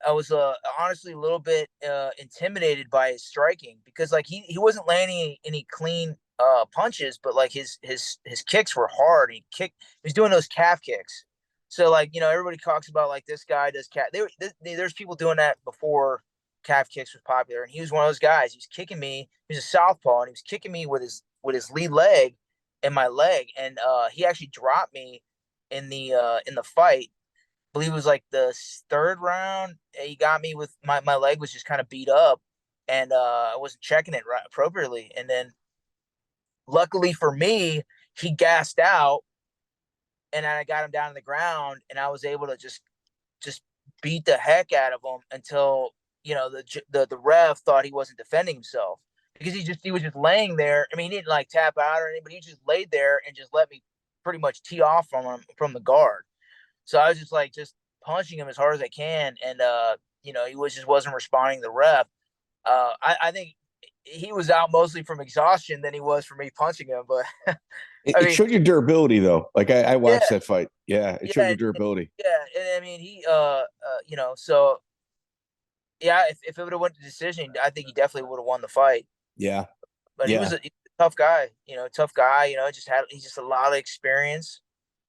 I was honestly a little bit intimidated by his striking because like he wasn't landing any clean punches, but like his kicks were hard. He was doing those calf kicks. So like everybody talks about like this guy does calf. There's people doing that before calf kicks was popular, and he was one of those guys. He was kicking me. He was a southpaw, and he was kicking me with his lead leg and my leg, and he actually dropped me in the fight. I believe it was like the third round. He got me with my leg was just kind of beat up, and I wasn't checking it right appropriately. And then, luckily for me, he gassed out, and then I got him down on the ground, and I was able to just beat the heck out of him until the ref thought he wasn't defending himself because he was just laying there. I mean, he didn't like tap out or anything, but he just laid there and just let me pretty much tee off from the guard. So I was just punching him as hard as I can, and he wasn't responding to the ref. I think he was out mostly from exhaustion than he was for me punching him. But it showed your durability, though. Like I watched that fight. Yeah, it showed your durability. Yeah, and I mean he, so yeah, if it would have went to decision, I think he definitely would have won the fight. Yeah, but he was a tough guy. He's just a lot of experience.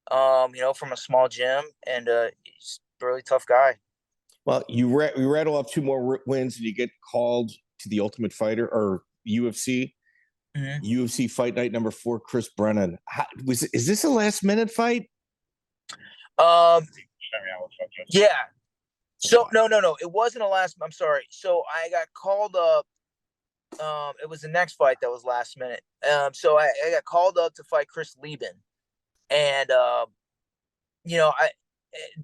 From a small gym, and he's a really tough guy. Well, you rattle off 2 more wins, and you get called to the Ultimate Fighter or UFC. UFC Fight Night number 4, Chris Brennan. Is this a last minute fight? Yeah. So no, it wasn't a last. I'm sorry. So I got called up it was the next fight that was last minute. So I got called up to fight Chris Leben, and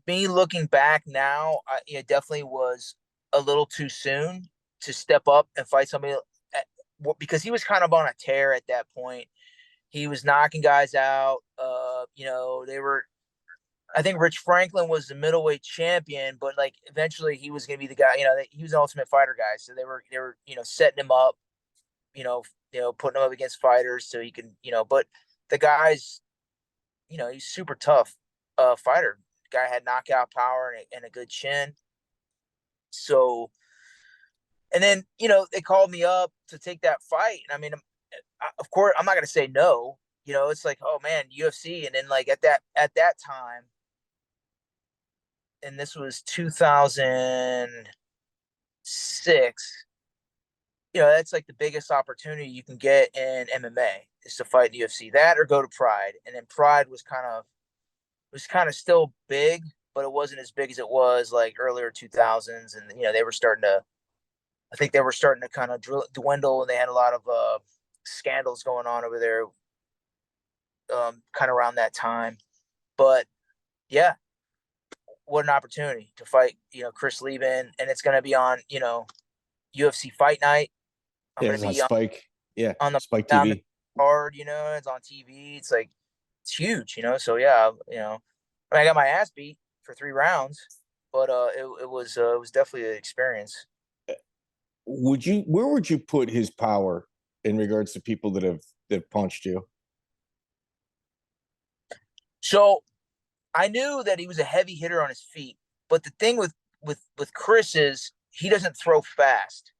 me looking back now, it definitely was a little too soon to step up and fight somebody because he was kind of on a tear at that point. He was knocking guys out. They were. I think Rich Franklin was the middleweight champion, but like eventually he was going to be the guy. He was an Ultimate Fighter guy, so they were setting him up. Putting him up against fighters so he can. But the guy's, he's super tough fighter. The guy had knockout power and a good chin. So, and then they called me up to take that fight, and I mean, of course, I'm not going to say no. It's like, oh man, UFC, and then like at that time, and this was 2006. That's like the biggest opportunity you can get in MMA is to fight in the UFC. That or go to Pride, and then Pride was kind of still big, but it wasn't as big as it was like earlier 2000s, and they were starting to. I think they were starting to kind of dwindle, and they had a lot of scandals going on over there, kind of around that time. But yeah, what an opportunity to fight, Chris Leben, and it's going to be on, UFC Fight Night. I'm going to be on Spike, on the Spike TV card. It's on TV. It's like it's huge, So yeah, I got my ass beat for 3 rounds, but it was definitely an experience. Where would you put his power in regards to people that have punched you? So I knew that he was a heavy hitter on his feet, but the thing with Chris is he doesn't throw fast.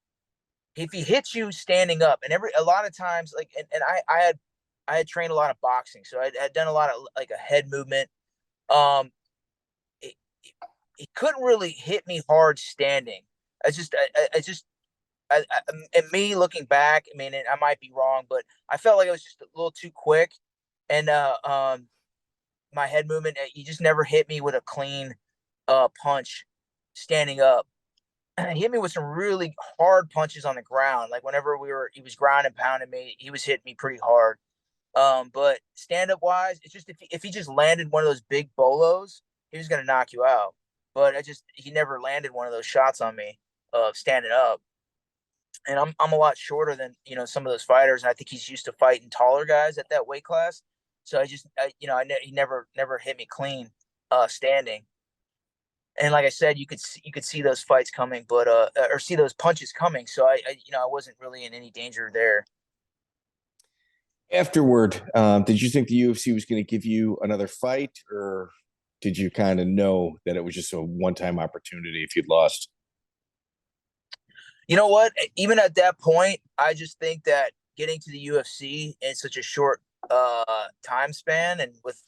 If he hits you standing up, and a lot of times, like, and I had trained a lot of boxing, so I had done a lot of like a head movement. He couldn't really hit me hard standing. And me looking back, I mean, I might be wrong, but I felt like it was just a little too quick, and my head movement, he just never hit me with a clean punch standing up. He hit me with some really hard punches on the ground. Like whenever he was ground and pounding me, he was hitting me pretty hard. But stand up wise, it's just if he just landed one of those big bolos, he was gonna knock you out. But he never landed one of those shots on me standing up. And I'm a lot shorter than some of those fighters, and I think he's used to fighting taller guys at that weight class. So he never hit me clean standing. And like I said, you could see those fights coming, but or see those punches coming. So I wasn't really in any danger there. Afterward, did you think the UFC was going to give you another fight, or did you kind of know that it was just a one-time opportunity if you'd lost? You know what? Even at that point, I just think that getting to the UFC in such a short time span and with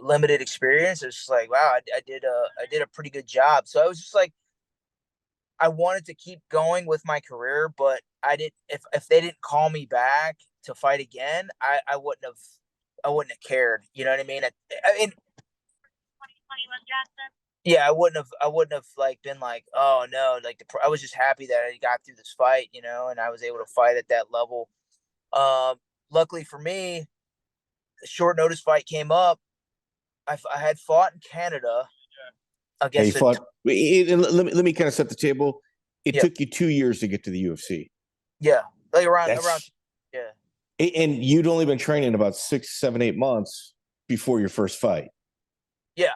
limited experience, it's just like, wow, I did a pretty good job. So I was just like, I wanted to keep going with my career, but I didn't. If they didn't call me back to fight again, I wouldn't have cared. You know what I mean? I mean, yeah, I wouldn't have like been like, oh no, like I was just happy that I got through this fight, and I was able to fight at that level. Luckily for me, a short notice fight came up. I had fought in Canada against. Let me kind of set the table. It took you 2 years to get to the UFC. Yeah, like around. Yeah. And you'd only been training about 6, 7, 8 months before your first fight. Yeah.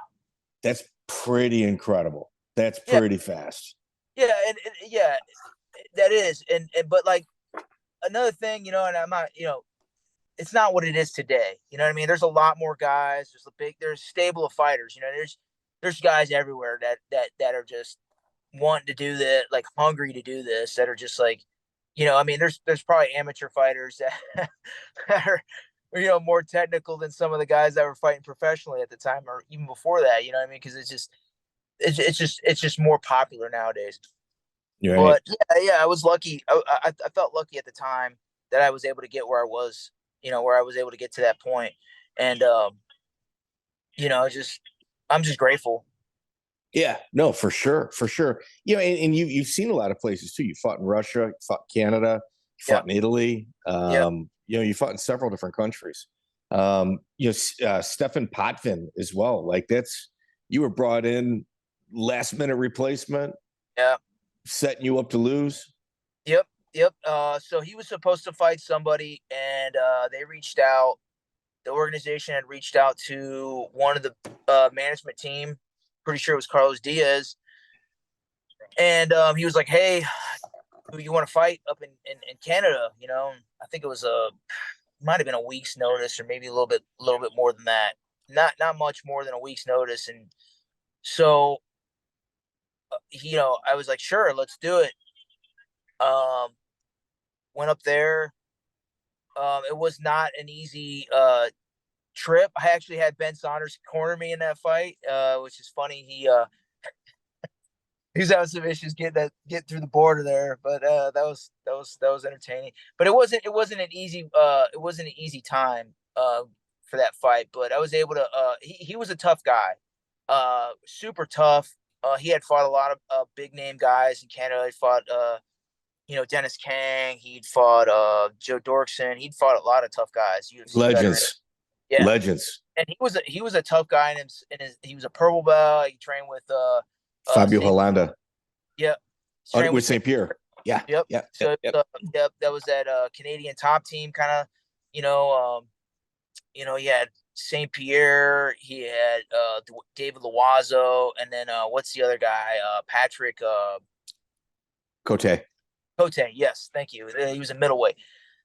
That's pretty incredible. That's pretty fast. Yeah, and that is. And but like another thing, and I'm not, it's not what it is today. You know what I mean? There's a lot more guys. There's a stable of fighters. There's guys everywhere that are just wanting to do this, like hungry to do this, that are just like, I mean, there's probably amateur fighters that are, more technical than some of the guys that were fighting professionally at the time, or even before that. You know what I mean? Because it's just more popular nowadays. Right. But yeah, I was lucky. I felt lucky at the time that I was able to get where I was, where I was able to get to that point. And, I'm just grateful. Yeah, no, for sure. And you've seen a lot of places too. You fought in Russia, you fought Canada. You fought in Italy. Yep. You fought in several different countries. Stephan Potvin as well. Like you were brought in last minute replacement. Yeah. Setting you up to lose. Yep. So he was supposed to fight somebody, and they reached out. The organization had reached out to one of the management team. Pretty sure it was Carlos Diaz. And he was like, "Hey, who you want to fight up in Canada?" I think it was might have been a week's notice, or maybe a little bit more than that. Not much more than a week's notice. And so, I was like, "Sure, let's do it." Went up there. It was not an easy trip. I actually had Ben Saunders corner me in that fight, which is funny. He's having some issues get through the border there, but that was entertaining. But it wasn't an easy time for that fight. But I was able to. He was a tough guy, super tough. He had fought a lot of big name guys in Canada. He fought Dennis Kang. He'd fought Joe Dorkson. He'd fought a lot of tough guys. UFC Legends. Veteran. Yeah. Legends. And he was a tough guy, and he was a purple belt. He trained with Fabio Hollanda. Yeah. With St. Pierre. Yeah. Yep. Yep. So yep. That was that Canadian top team kind of, he had St. Pierre, he had David Loiseau, and then what's the other guy? Patrick Cote. Cote, yes, thank you. He was a middleweight.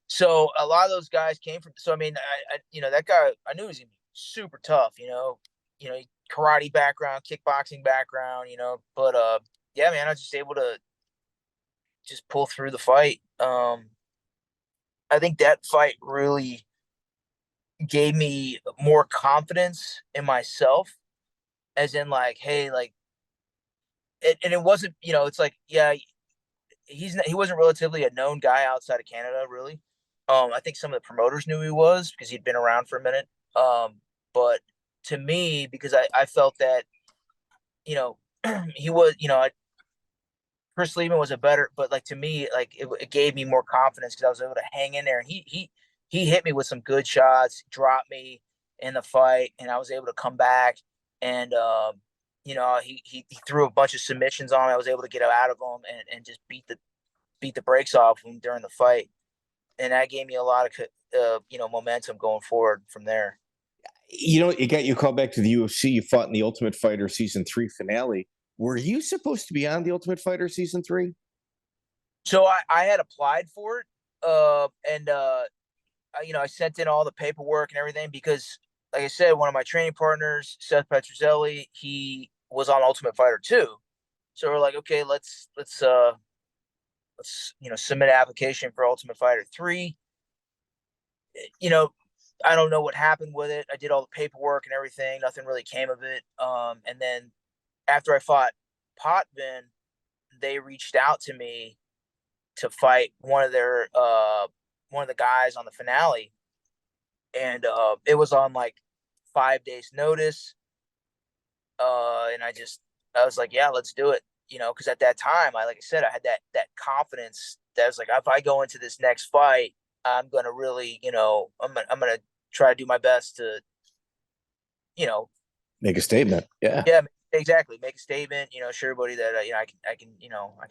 So a lot of those guys came from. So I mean, that guy, I knew he was gonna be super tough. Karate background, kickboxing background. But yeah, man, I was just able to just pull through the fight. I think that fight really gave me more confidence in myself, as in like, hey, like, and it wasn't, it's like, yeah, he wasn't relatively a known guy outside of Canada, really. I think some of the promoters knew he was because he'd been around for a minute. But to me, because I felt that, he was, Chris Leben was a better, but like to me, like it gave me more confidence because I was able to hang in there, and he hit me with some good shots, dropped me in the fight, and I was able to come back, and he threw a bunch of submissions on me. I was able to get out of them and just beat the brakes off him during the fight. And that gave me a lot of, momentum going forward from there. It got you called back to the UFC. You fought in the Ultimate Fighter Season 3 finale. Were you supposed to be on the Ultimate Fighter Season 3? So I had applied for it, and I sent in all the paperwork and everything because, like I said, one of my training partners, Seth Petruzelli, he was on Ultimate Fighter 2. So we're like, okay, let's submit an application for Ultimate Fighter 3. I don't know what happened with it. I did all the paperwork and everything. Nothing really came of it. And then after I fought Potvin, they reached out to me to fight one of the guys on the finale. And it was on like 5 days notice. And I was like, yeah, let's do it. Because at that time, like I said, I had that confidence that I was like, if I go into this next fight, I'm gonna really, I'm gonna try to do my best to, make a statement. Yeah. Yeah, exactly. Make a statement. Show everybody that I can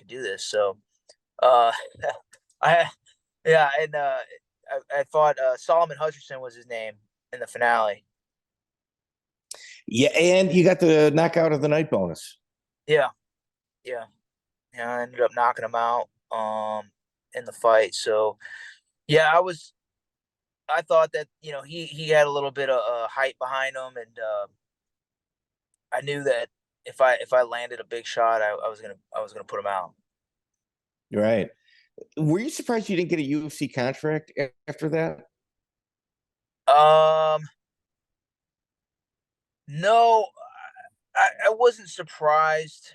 do this. So, I thought Soloman Hutcherson was his name in the finale. Yeah, and you got the knockout of the night bonus. Yeah. I ended up knocking him out in the fight. So yeah, I thought that he had a little bit of height behind him, and I knew that if I landed a big shot, I was gonna put him out. You're right. Were you surprised you didn't get a UFC contract after that? No, I wasn't surprised.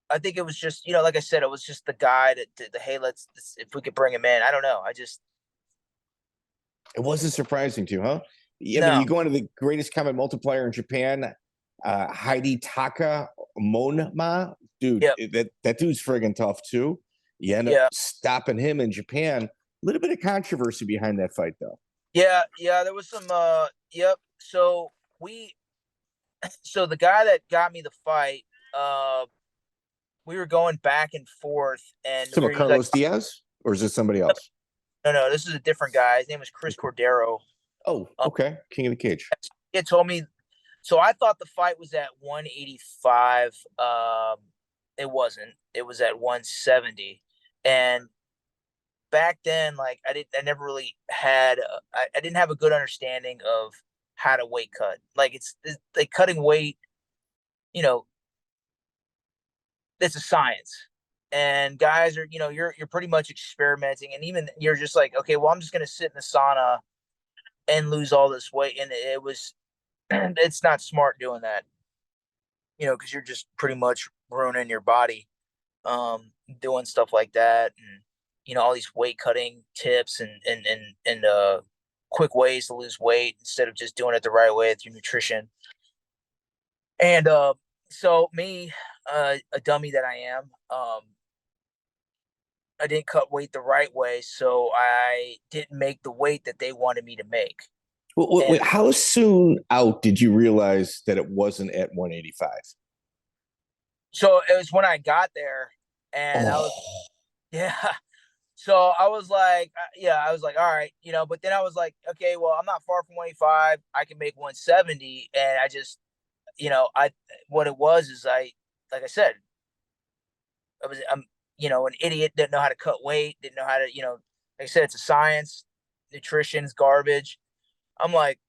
I think it was just, like I said, it was just the guy that did the, hey, let's if we could bring him in. I don't know. It wasn't surprising to you, huh? Yeah, no. I mean, you go into the greatest common multiplier in Japan, Hidetaka Monma, dude. Yep. That dude's friggin' tough too. You end up stopping him in Japan. A little bit of controversy behind that fight, though. Yeah, there was some. Yep. So the guy that got me the fight, we were going back and forth, and Some Carlos Diaz, or is it somebody else? No, this is a different guy. His name was Chris Cordero. Oh, okay. King of the Cage. He told me. So I thought the fight was at 185. It wasn't. It was at 170. And back then, like I never really had. I didn't have a good understanding of how to weight cut. Like it's like cutting weight. You know, it's a science. And guys are, you're pretty much experimenting, and even you're just like, okay, well, I'm just gonna sit in the sauna and lose all this weight, and it's not smart doing that, because you're just pretty much ruining your body, doing stuff like that, and all these weight cutting tips and quick ways to lose weight instead of just doing it the right way through nutrition. And so me, a dummy that I am, I didn't cut weight the right way, so I didn't make the weight that they wanted me to make. Wait, how soon out did you realize that it wasn't at 185? So it was when I got there, and I was, So I was like, all right, but then I was like, okay, well, I'm not far from 185. I can make 170. And I just, what it was is like I said, I'm an idiot, didn't know how to cut weight, didn't know how to, like I said, it's a science, nutrition's garbage. I'm like,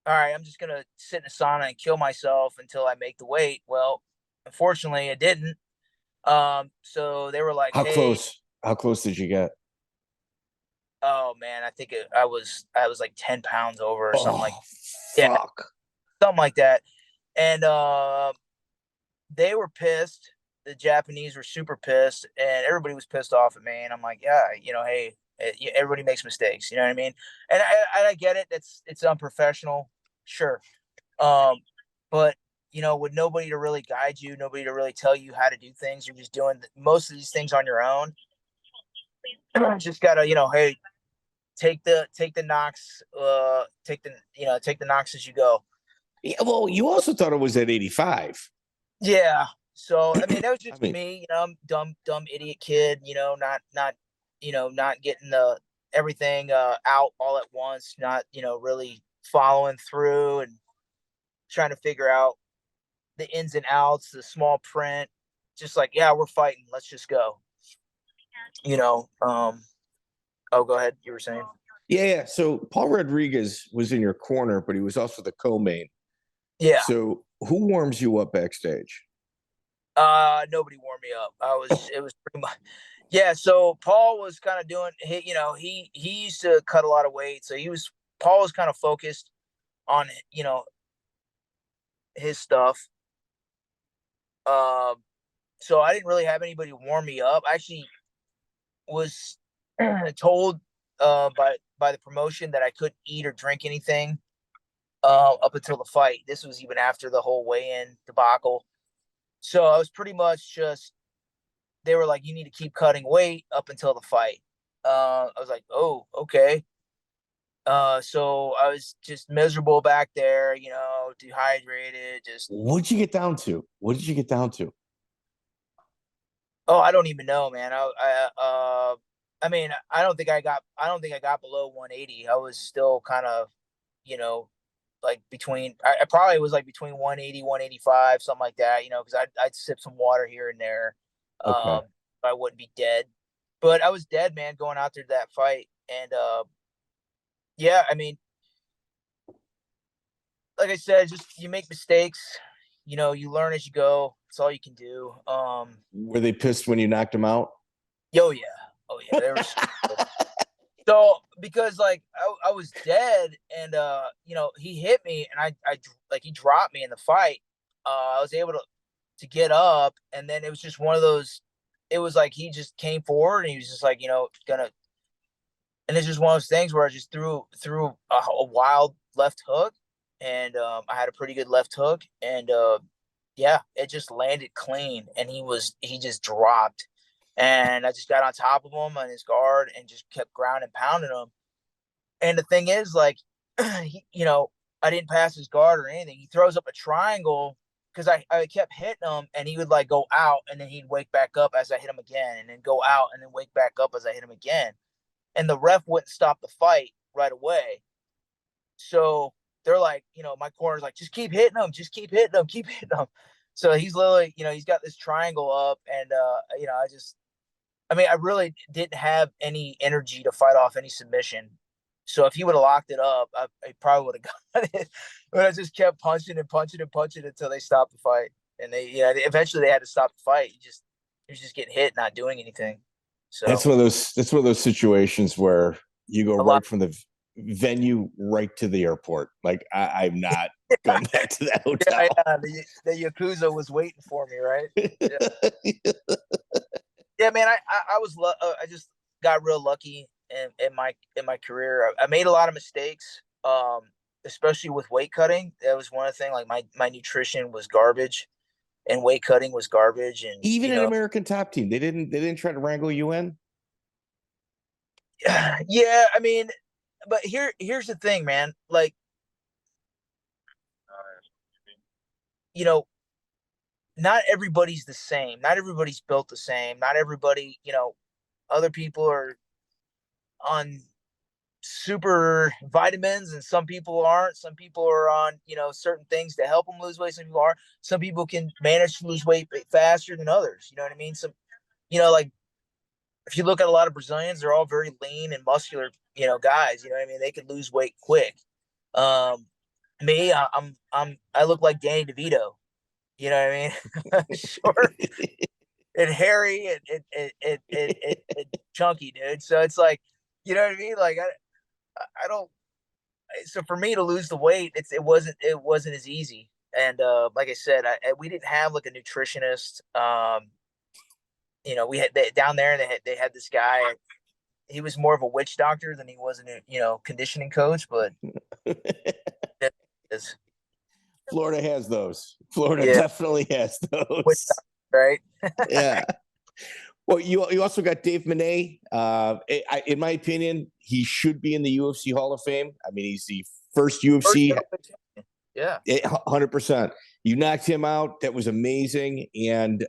all right, I'm just going to sit in a sauna and kill myself until I make the weight. Well, unfortunately I didn't. So they were like, how close did you get? Oh man, I think I was like 10 pounds over or something something like that. And they were pissed. The Japanese were super pissed, and everybody was pissed off at me. And I'm like, yeah, hey, everybody makes mistakes. You know what I mean? And I get it. It's unprofessional, sure. But with nobody to really guide you, nobody to really tell you how to do things, you're just doing most of these things on your own. Just gotta, hey, take the knocks, take the knocks as you go. Yeah, well, you also thought it was at 85. Yeah. So I mean, that was just me, I'm dumb idiot kid, not getting everything out all at once, not really following through and trying to figure out the ins and outs, the small print, just like, yeah, we're fighting, let's just go. Oh, go ahead. You were saying? Yeah. So Paul Rodriguez was in your corner, but he was also the co-main. Yeah. So who warms you up backstage? Nobody warmed me up. It was pretty much, yeah. So Paul was kind of doing, he used to cut a lot of weight. So Paul was kind of focused on, his stuff. So I didn't really have anybody warm me up. I actually was told by the promotion that I couldn't eat or drink anything up until the fight. This was even after the whole weigh-in debacle. So I was pretty much they were like, you need to keep cutting weight up until the fight. I was like, oh, okay. So I was just miserable back there, dehydrated. What did you get down to? Oh, I don't even know, man. I mean, I don't think I got below 180. I was still kind of, like I probably was like between 180, 185, something like that, because I'd sip some water here and there. Okay. I wouldn't be dead, but I was dead, man, going out there to that fight. And, yeah, I mean, like I said, just you make mistakes, you learn as you go. That's all you can do. Were they pissed when you knocked them out? Oh yeah. They were. So because like I was dead, and he hit me, and I like he dropped me in the fight. I was able to get up, and then it was just one of those. It was like he just came forward, and he was just like, gonna. And it's just one of those things where I just threw a wild left hook, and I had a pretty good left hook, and yeah, it just landed clean, and he just dropped, And I just got on top of him on his guard and just kept grounding and pounding him. And the thing is, like, I didn't pass his guard or anything. He throws up a triangle because I kept hitting him, and he would like go out, and then he'd wake back up as I hit him again, and then go out and then wake back up as I hit him again. And the ref wouldn't stop the fight right away. So they're like, my corner's like, just keep hitting him, keep hitting him. So he's literally, he's got this triangle up, and I really didn't have any energy to fight off any submission. So if he would have locked it up, I probably would have got it. But I just kept punching until they stopped the fight. And eventually they had to stop the fight. He was just getting hit, not doing anything. So that's one of those situations where you go right from the venue right to the airport. Like I'm not going back to that hotel. The Yakuza was waiting for me, right? Yeah. Yeah, man, I just got real lucky in my career. I made a lot of mistakes, especially with weight cutting. That was one of the things. Like my nutrition was garbage, and weight cutting was garbage. And even an American top team, they didn't try to wrangle you in. Yeah, I mean, but here's the thing, man. Like, not everybody's the same. Not everybody's built the same. Not everybody, other people are on super vitamins and some people aren't. Some people are on, certain things to help them lose weight. Some people are. Some people can manage to lose weight faster than others. You know what I mean? Some, like if you look at a lot of Brazilians, they're all very lean and muscular, guys. You know what I mean? They could lose weight quick. Me, I look like Danny DeVito. You know what I mean? Short and hairy and chunky, dude. So it's like, you know what I mean? Like I don't. So for me to lose the weight, it wasn't as easy. And like I said, we didn't have like a nutritionist. We had down there. They had this guy. He was more of a witch doctor than he was a conditioning coach. But Florida has those. Florida definitely has those. Witch doctor, right? Yeah. Well, you also got Dave Manet. In my opinion, he should be in the UFC Hall of Fame. I mean, he's the first UFC. Yeah, 100%. You knocked him out. That was amazing. And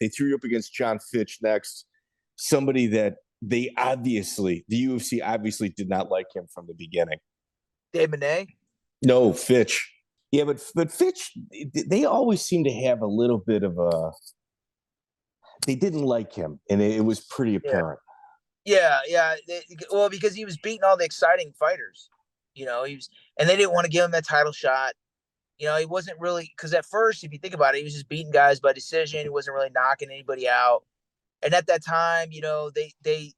they threw you up against John Fitch next. Somebody that the UFC obviously did not like him from the beginning. Dave Manet? No, Fitch. Yeah, but Fitch, they always seem to have a little bit of a. They didn't like him, and it was pretty apparent. Yeah. Well, because he was beating all the exciting fighters, and they didn't want to give him that title shot. He wasn't really, because at first, if you think about it, he was just beating guys by decision. He wasn't really knocking anybody out. And at that time, they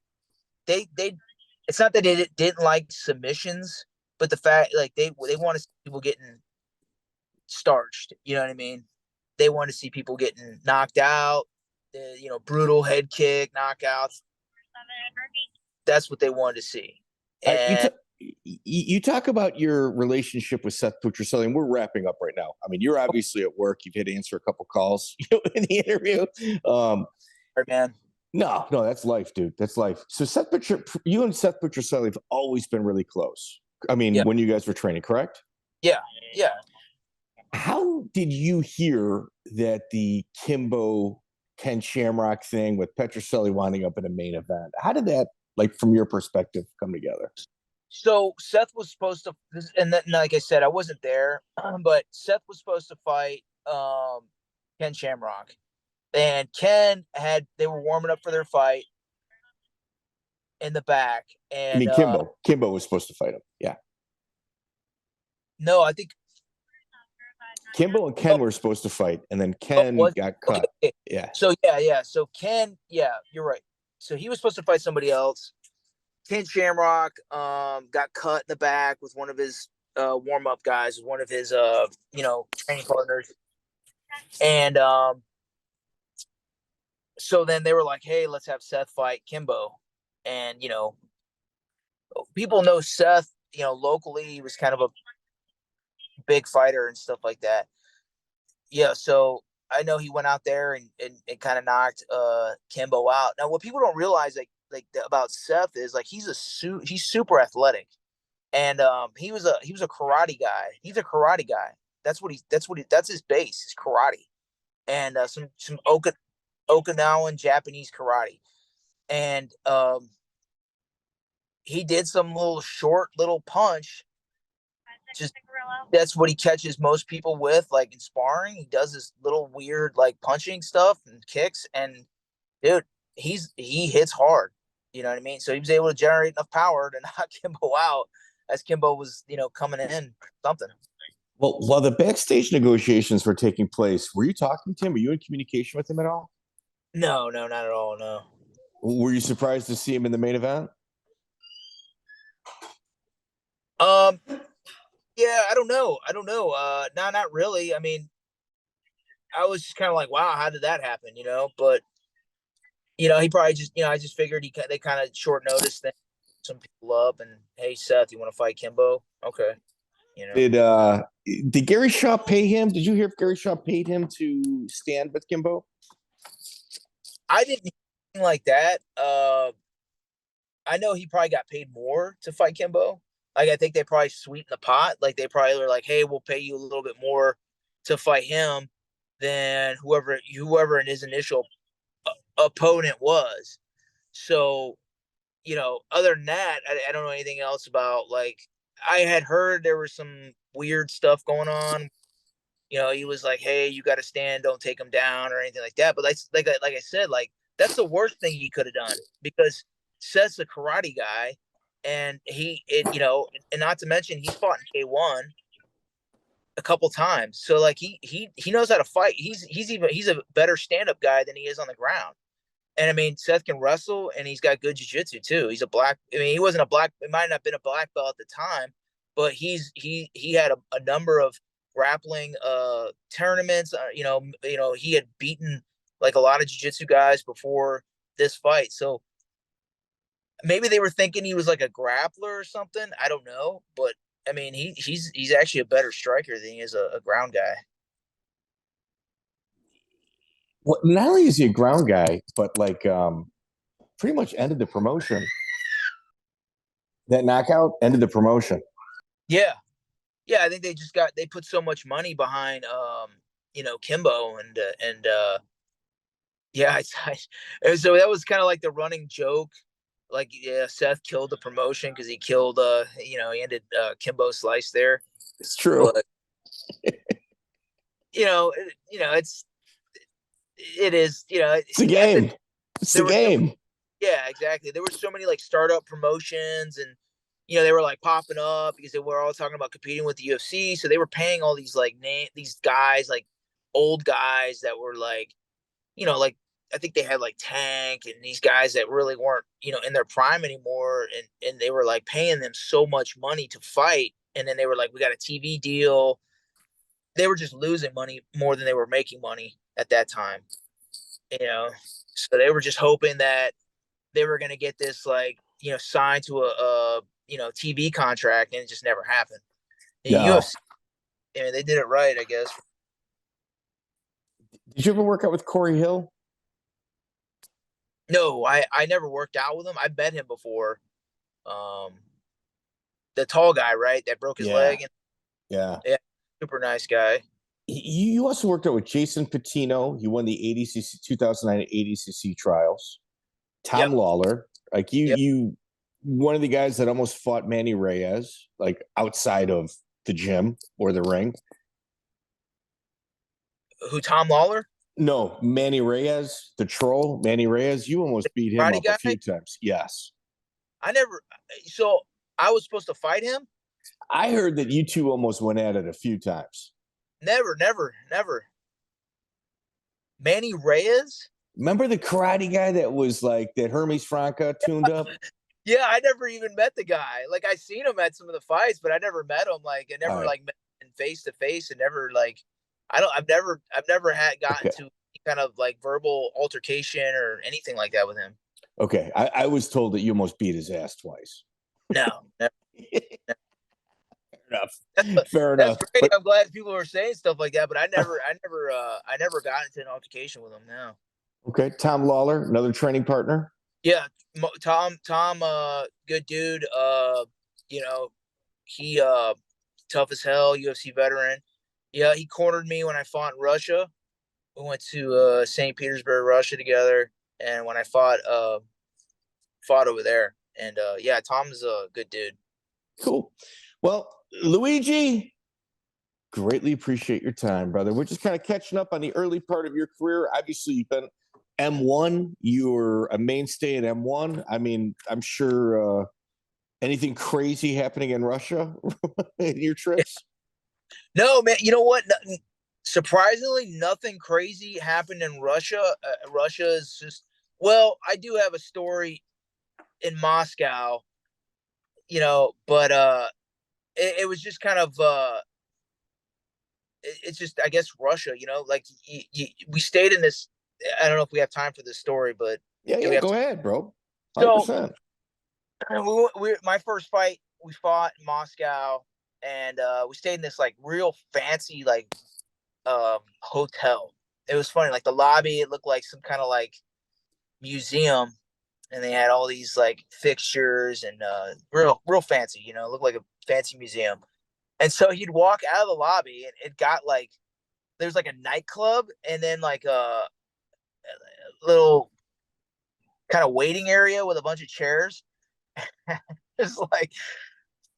it's not that they didn't like submissions, but the fact, like, they want to see people getting starched. You know what I mean? They want to see people getting knocked out. Brutal head kick, knockouts. That's what they wanted to see. And you talk about your relationship with Seth Petruzelli, and we're wrapping up right now. I mean, you're obviously at work. You've had to answer a couple calls in the interview. Man. No, that's life, dude. That's life. So you and Seth Petruzelli have always been really close. I mean, when you guys were training, correct? Yeah. How did you hear that the Kimbo Ken Shamrock thing with Petruzelli winding up in a main event? How did that, like, from your perspective, come together? So Seth was supposed to, and then, like I said, I wasn't there, but Seth was supposed to fight Ken Shamrock, and they were warming up for their fight in the back. And I mean, Kimbo was supposed to fight him. Yeah. No, I think Kimbo and Ken were supposed to fight, and then Ken got cut. Okay. Yeah. So So Ken, you're right. So he was supposed to fight somebody else. Ken Shamrock got cut in the back with one of his warm-up guys, one of his training partners. And so then they were like, hey, let's have Seth fight Kimbo. And people know Seth, locally he was kind of a big fighter and stuff like that. Yeah, so I know he went out there and kind of knocked Kimbo out. Now, what people don't realize about Seth is like he's super athletic, and he was a karate guy. He's a karate guy. That's his base is karate, and some Okinawan Japanese karate, and he did some little punch. Just that's what he catches most people with, like in sparring. He does this little weird like punching stuff and kicks, and dude, he hits hard. You know what I mean? So he was able to generate enough power to knock Kimbo out as Kimbo was, coming in something. Well, while the backstage negotiations were taking place, were you talking to him? Were you in communication with him at all? No, not at all. No. Were you surprised to see him in the main event? Yeah, I don't know. No, not really. I mean, I was just kind of like, wow, how did that happen? But he probably just, I just figured they kind of short notice some people up, and hey, Seth, you want to fight Kimbo? Okay. Did Gary Shaw pay him? Did you hear if Gary Shaw paid him to stand with Kimbo? I didn't hear anything like that. I know he probably got paid more to fight Kimbo. Like, I think they probably sweetened the pot. Like, they probably were like, hey, we'll pay you a little bit more to fight him than whoever in his initial opponent was. So, other than that, I don't know anything else about, like, I had heard there was some weird stuff going on. He was like, hey, you got to stand, don't take him down or anything like that. But like I said, like, that's the worst thing he could have done, because Seth's a karate guy, and and not to mention he's fought in K1 a couple times. So like he knows how to fight. He's a better stand-up guy than he is on the ground. And I mean, Seth can wrestle, and he's got good jiu-jitsu too. He's he wasn't a black, it might not have been a black belt at the time, but he had a number of grappling tournaments. He had beaten like a lot of jiu-jitsu guys before this fight. So maybe they were thinking he was like a grappler or something. I don't know, but I mean, he's actually a better striker than he is a ground guy. Well, not only is he a ground guy, but like pretty much ended the promotion. That knockout ended the promotion. Yeah. I think they put so much money behind Kimbo and yeah, and so that was kind of like the running joke. Like, yeah, Seth killed the promotion because he killed he ended Kimbo Slice there. It's true. But, it is, it's a game. It's a game. Yeah, exactly. There were so many like startup promotions, and they were like popping up because they were all talking about competing with the UFC. So they were paying all these like these guys, like old guys that were like, like I think they had like Tank and these guys that really weren't, in their prime anymore, and they were like paying them so much money to fight, and then they were like, we got a TV deal. They were just losing money more than they were making money at that time. So they were just hoping that they were going to get this, like, signed to a TV contract, and it just never happened. The UFC, I mean, they did it right, I guess. Did you ever work out with Corey Hill? No, I never worked out with him. I met him before. The tall guy, right? That broke his leg. Yeah. Super nice guy. You also worked out with Jason Patino. You won the 2009 ADCC trials. Tom Lawler, like you, one of the guys that almost fought Manny Reyes, like outside of the gym or the ring. Who, Tom Lawler? No, Manny Reyes, the troll, Manny Reyes. You almost beat him up a few times. Yes. So I was supposed to fight him? I heard that you two almost went at it a few times. Never. Manny Reyes? Remember the karate guy that was like that Hermes Franca tuned up? Yeah, I never even met the guy. Like, I seen him at some of the fights, but I never met him. Like, I never like met him face to face, and never like I've never had gotten to any kind of like verbal altercation or anything like that with him. Okay. I was told that you almost beat his ass twice. No, never. Fair enough. Fair That's enough. great. But, I'm glad people are saying stuff like that, but I never got into an altercation with him. No. okay. Tom Lawler, another training partner. Yeah, Tom, good dude. You know, he tough as hell, UFC veteran. Yeah, he cornered me when I fought in Russia. We went to St. Petersburg, Russia together, and when I fought over there. And yeah, Tom's a good dude. Cool. Well, Luigi, greatly appreciate your time, brother. We're just kind of catching up on the early part of your career. Obviously, you've been M1. You were a mainstay at M1. I mean, I'm sure anything crazy happening in Russia in your trips? No, man. You know what? Surprisingly, nothing crazy happened in Russia. Russia is just, well, I do have a story in Moscow, but it was just kind of it's just, I guess, Russia, like we stayed in this. I don't know if we have time for this story, but yeah, go ahead, bro. 100%. So my first fight, we fought in Moscow, and we stayed in this like real fancy like hotel. It was funny, like the lobby, it looked like some kind of like museum, and they had all these like fixtures and real fancy, it looked like a fancy museum. And so you'd walk out of the lobby, and it got like, there's like a nightclub, and then like a little kind of waiting area with a bunch of chairs. There's like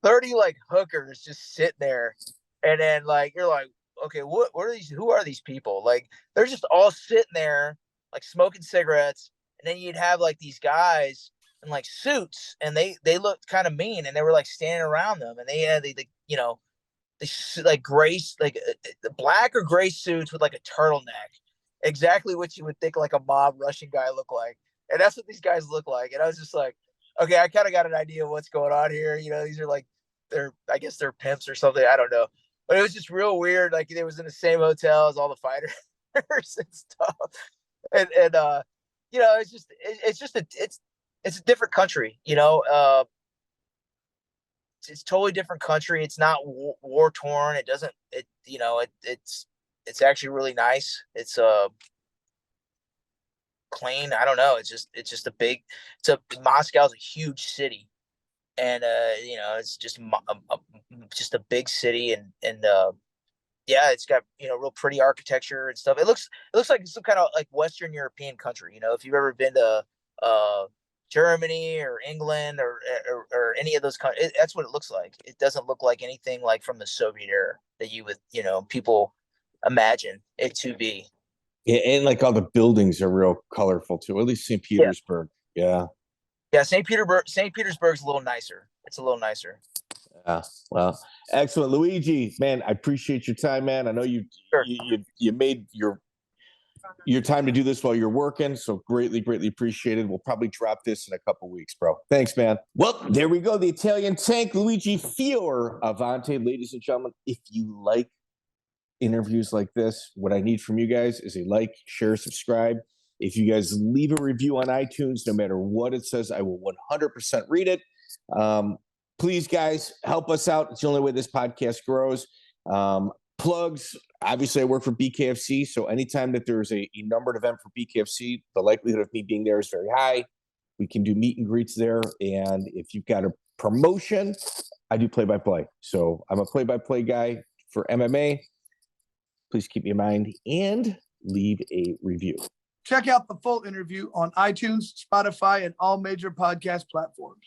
30 like hookers just sitting there, and then like you're like, okay, what are these? Who are these people? Like they're just all sitting there, like smoking cigarettes, and then you'd have like these guys in like suits, and they looked kind of mean, and they were like standing around them, and they had they like gray, like black or gray suits with like a turtleneck, exactly what you would think like a mob Russian guy look like, and that's what these guys look like. And I was just like, okay, I kind of got an idea of what's going on here. These are like I guess they're pimps or something. I don't know. But it was just real weird. Like it was in the same hotel as all the fighters and stuff. And it's a different country, it's totally different country. It's not war torn. It doesn't, it's actually really nice. It's clean. I don't know. It's just Moscow's a huge city. And it's just a big city, and yeah, it's got real pretty architecture and stuff. It looks like some kind of like Western European country. If you've ever been to Germany or England or any of those countries, that's what it looks like. It doesn't look like anything like from the Soviet era that you would people imagine it to be. Yeah, and like all the buildings are real colorful too. At least St. Petersburg. Yeah. Yeah, St. Petersburg's a little nicer. It's a little nicer. Yeah. Well, excellent, Luigi. Man, I appreciate your time, man. I know you made your time to do this while you're working, so greatly appreciated. We'll probably drop this in a couple weeks, bro. Thanks, man. Well, there we go. The Italian tank, Luigi Fioravante. Ladies and gentlemen, if you like interviews like this, what I need from you guys is a like, share, subscribe. If you guys leave a review on iTunes, no matter what it says, I will 100% read it. Please, guys, help us out. It's the only way this podcast grows. Plugs. Obviously, I work for BKFC, so anytime that there's a numbered event for BKFC, the likelihood of me being there is very high. We can do meet and greets there. And if you've got a promotion, I do play-by-play. So I'm a play-by-play guy for MMA. Please keep me in mind and leave a review. Check out the full interview on iTunes, Spotify, and all major podcast platforms.